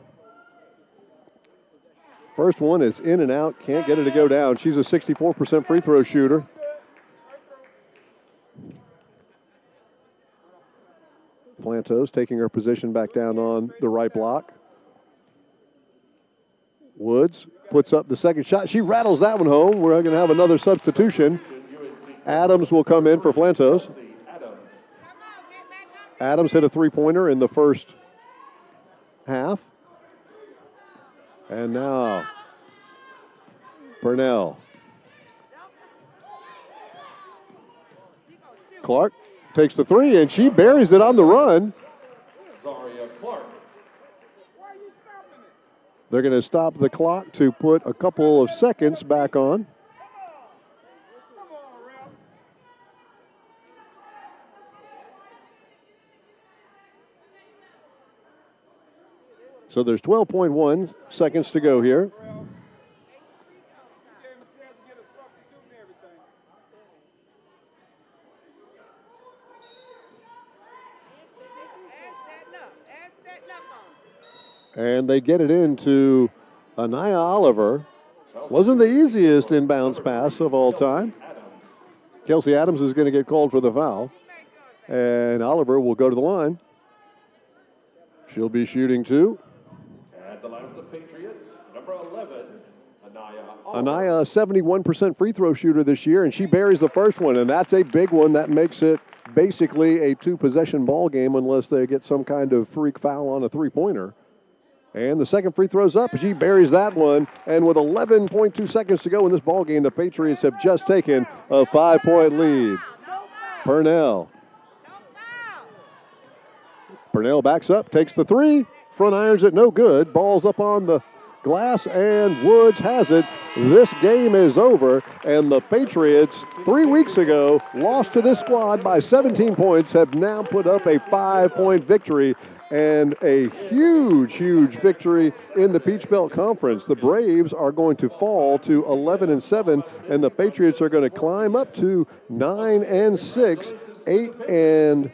First one is in and out, can't get it to go down. She's a 64% free throw shooter. Flantos taking her position back down on the right block. Woods puts up the second shot. She rattles that one home. We're going to have another substitution. Adams will come in for Flantos. Adams hit a three-pointer in the first half. And now Purnell. Clark takes the three, and she buries it on the run. They're going to stop the clock to put a couple of seconds back on. So there's 12.1 seconds to go here. And they get it into Anaya Oliver. Wasn't the easiest inbounds pass of all time. Kelsey Adams is going to get called for the foul. And Oliver will go to the line. She'll be shooting two. At the line of the Patriots, number 11, Anaya. Anaya, a 71% free throw shooter this year, and she buries the first one, and that's a big one. That makes it basically a two-possession ball game unless they get some kind of freak foul on a three-pointer. And the second free throw's up, and she buries that one. And with 11.2 seconds to go in this ball game, the Patriots have just taken a 5-point lead. Purnell. Purnell backs up, takes the three. Front irons it, no good. Ball's up on the glass, and Woods has it. This game is over, and the Patriots, 3 weeks ago, lost to this squad by 17 points, have now put up a 5-point victory and a huge, huge victory in the Peach Belt Conference. The Braves are going to fall to 11-7, and the Patriots are going to climb up to 9-6,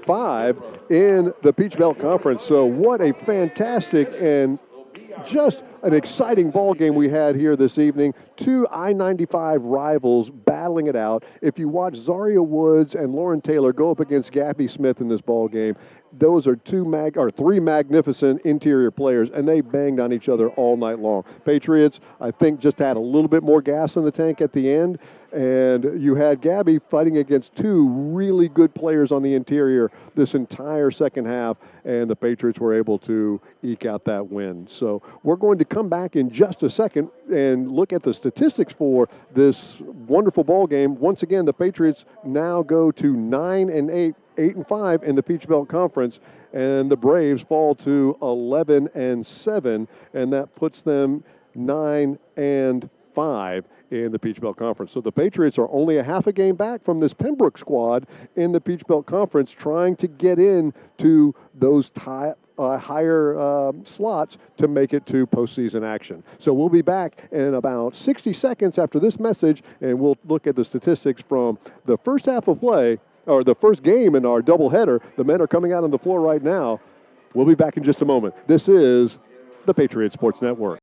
8-5 in the Peach Belt Conference. So what a fantastic and just an exciting ball game we had here this evening. Two I-95 rivals battling it out. If you watch Zaria Woods and Lauren Taylor go up against Gabby Smith in this ball game, those are three magnificent interior players, and they banged on each other all night long. Patriots, I think, just had a little bit more gas in the tank at the end, and you had Gabby fighting against two really good players on the interior this entire second half, and the Patriots were able to eke out that win. So we're going to come back in just a second and look at the statistics for this wonderful ball game. Once again, the Patriots now go to 9-8, 8-5 in the Peach Belt Conference, and the Braves fall to 11-7, and that puts them 9-5 in the Peach Belt Conference. So the Patriots are only a half a game back from this Pembroke squad in the Peach Belt Conference, trying to get into those higher slots to make it to postseason action. So we'll be back in about 60 seconds after this message, and we'll look at the statistics from the first half of play, or the first game in our doubleheader. The men are coming out on the floor right now. We'll be back in just a moment. This is the Patriot Sports Network.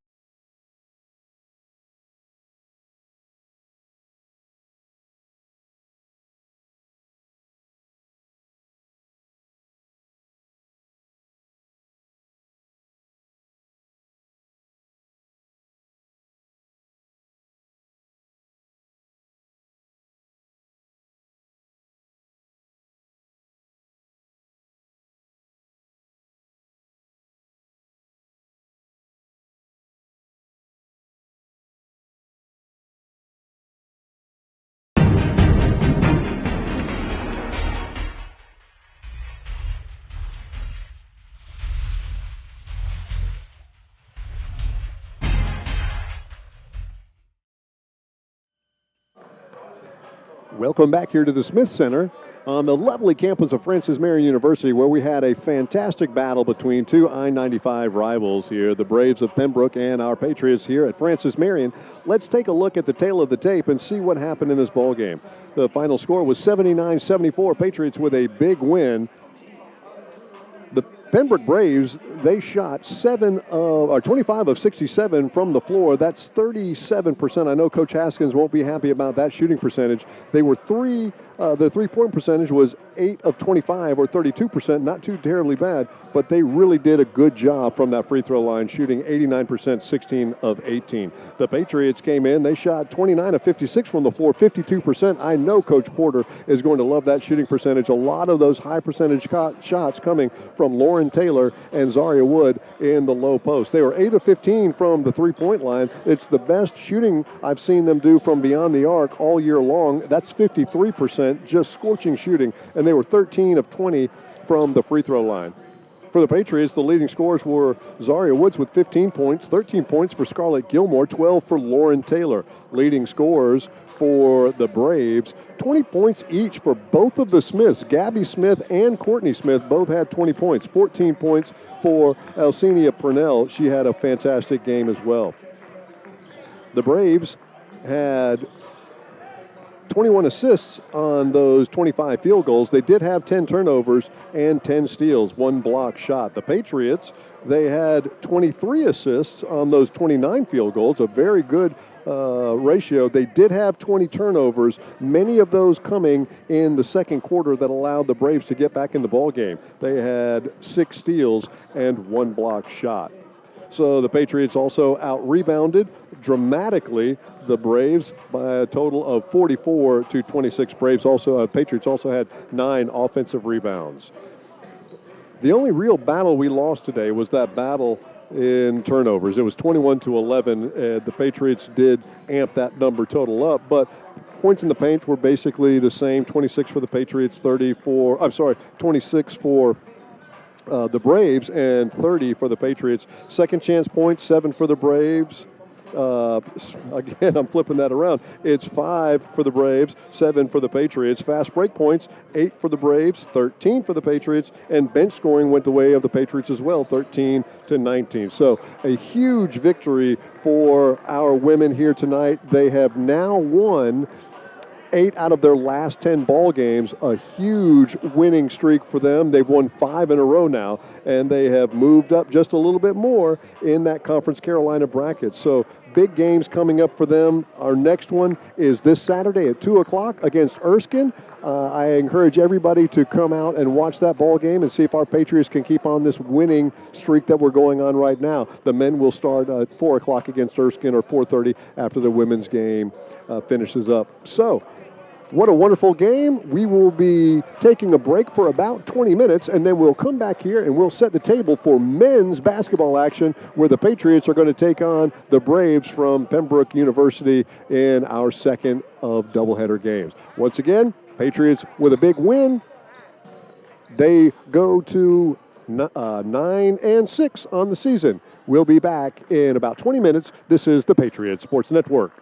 Welcome back here to the Smith Center on the lovely campus of Francis Marion University, where we had a fantastic battle between two I-95 rivals here, the Braves of Pembroke and our Patriots here at Francis Marion. Let's take a look at the tail of the tape and see what happened in this ball game. The final score was 79-74, Patriots with a big win. The Pembroke Braves, they shot 25 of 67 from the floor. That's 37%. I know Coach Haskins won't be happy about that shooting percentage. They were 3 The three-point percentage was 8 of 25, or 32%, not too terribly bad, but they really did a good job from that free throw line, shooting 89%, 16 of 18. The Patriots came in, they shot 29 of 56 from the floor, 52%. I know Coach Porter is going to love that shooting percentage. A lot of those high percentage shots coming from Lauren Taylor and Zaria Wood in the low post. They were 8 of 15 from the three-point line. It's the best shooting I've seen them do from beyond the arc all year long. That's 53%, just scorching shooting, and they were 13 of 20 from the free throw line. For the Patriots, the leading scorers were Zaria Woods with 15 points, 13 points for Scarlett Gilmore, 12 for Lauren Taylor. Leading scorers for the Braves, 20 points each for both of the Smiths. Gabby Smith and Courtney Smith both had 20 points, 14 points for Elsenia Purnell. She had a fantastic game as well. The Braves had 21 assists on those 25 field goals. They did have 10 turnovers and 10 steals, 1 block shot. The Patriots, they had 23 assists on those 29 field goals, a very good ratio. They did have 20 turnovers, many of those coming in the second quarter that allowed the Braves to get back in the ball game. They had 6 steals and 1 block shot. So the Patriots also out-rebounded dramatically the Braves by a total of 44 to 26. Patriots also had 9 offensive rebounds. The only real battle we lost today was that battle in turnovers. It was 21 to 11. The Patriots did amp that number total up, but points in the paint were basically the same. 26 for the Patriots, 26 for the Braves, and 30 for the Patriots. Second chance points, 7 for the Braves. Again, I'm flipping that around. It's 5 for the Braves, 7 for the Patriots. Fast break points, 8 for the Braves, 13 for the Patriots, and bench scoring went the way of the Patriots as well, 13 to 19. So a huge victory for our women here tonight. They have now won 8 out of their last 10 ball games, a huge winning streak for them. They've won 5 in a row now, and they have moved up just a little bit more in that Conference Carolina bracket. So big games coming up for them. Our next one is this Saturday at 2 o'clock against Erskine. I encourage everybody to come out and watch that ball game and see if our Patriots can keep on this winning streak that we're going on right now. The men will start at 4 o'clock against Erskine, or 4:30 after the women's game finishes up. So, what a wonderful game. We will be taking a break for about 20 minutes, and then we'll come back here and we'll set the table for men's basketball action, where the Patriots are going to take on the Braves from Pembroke University in our second of doubleheader games. Once again, Patriots with a big win. They go to 9-6 on the season. We'll be back in about 20 minutes. This is the Patriots Sports Network.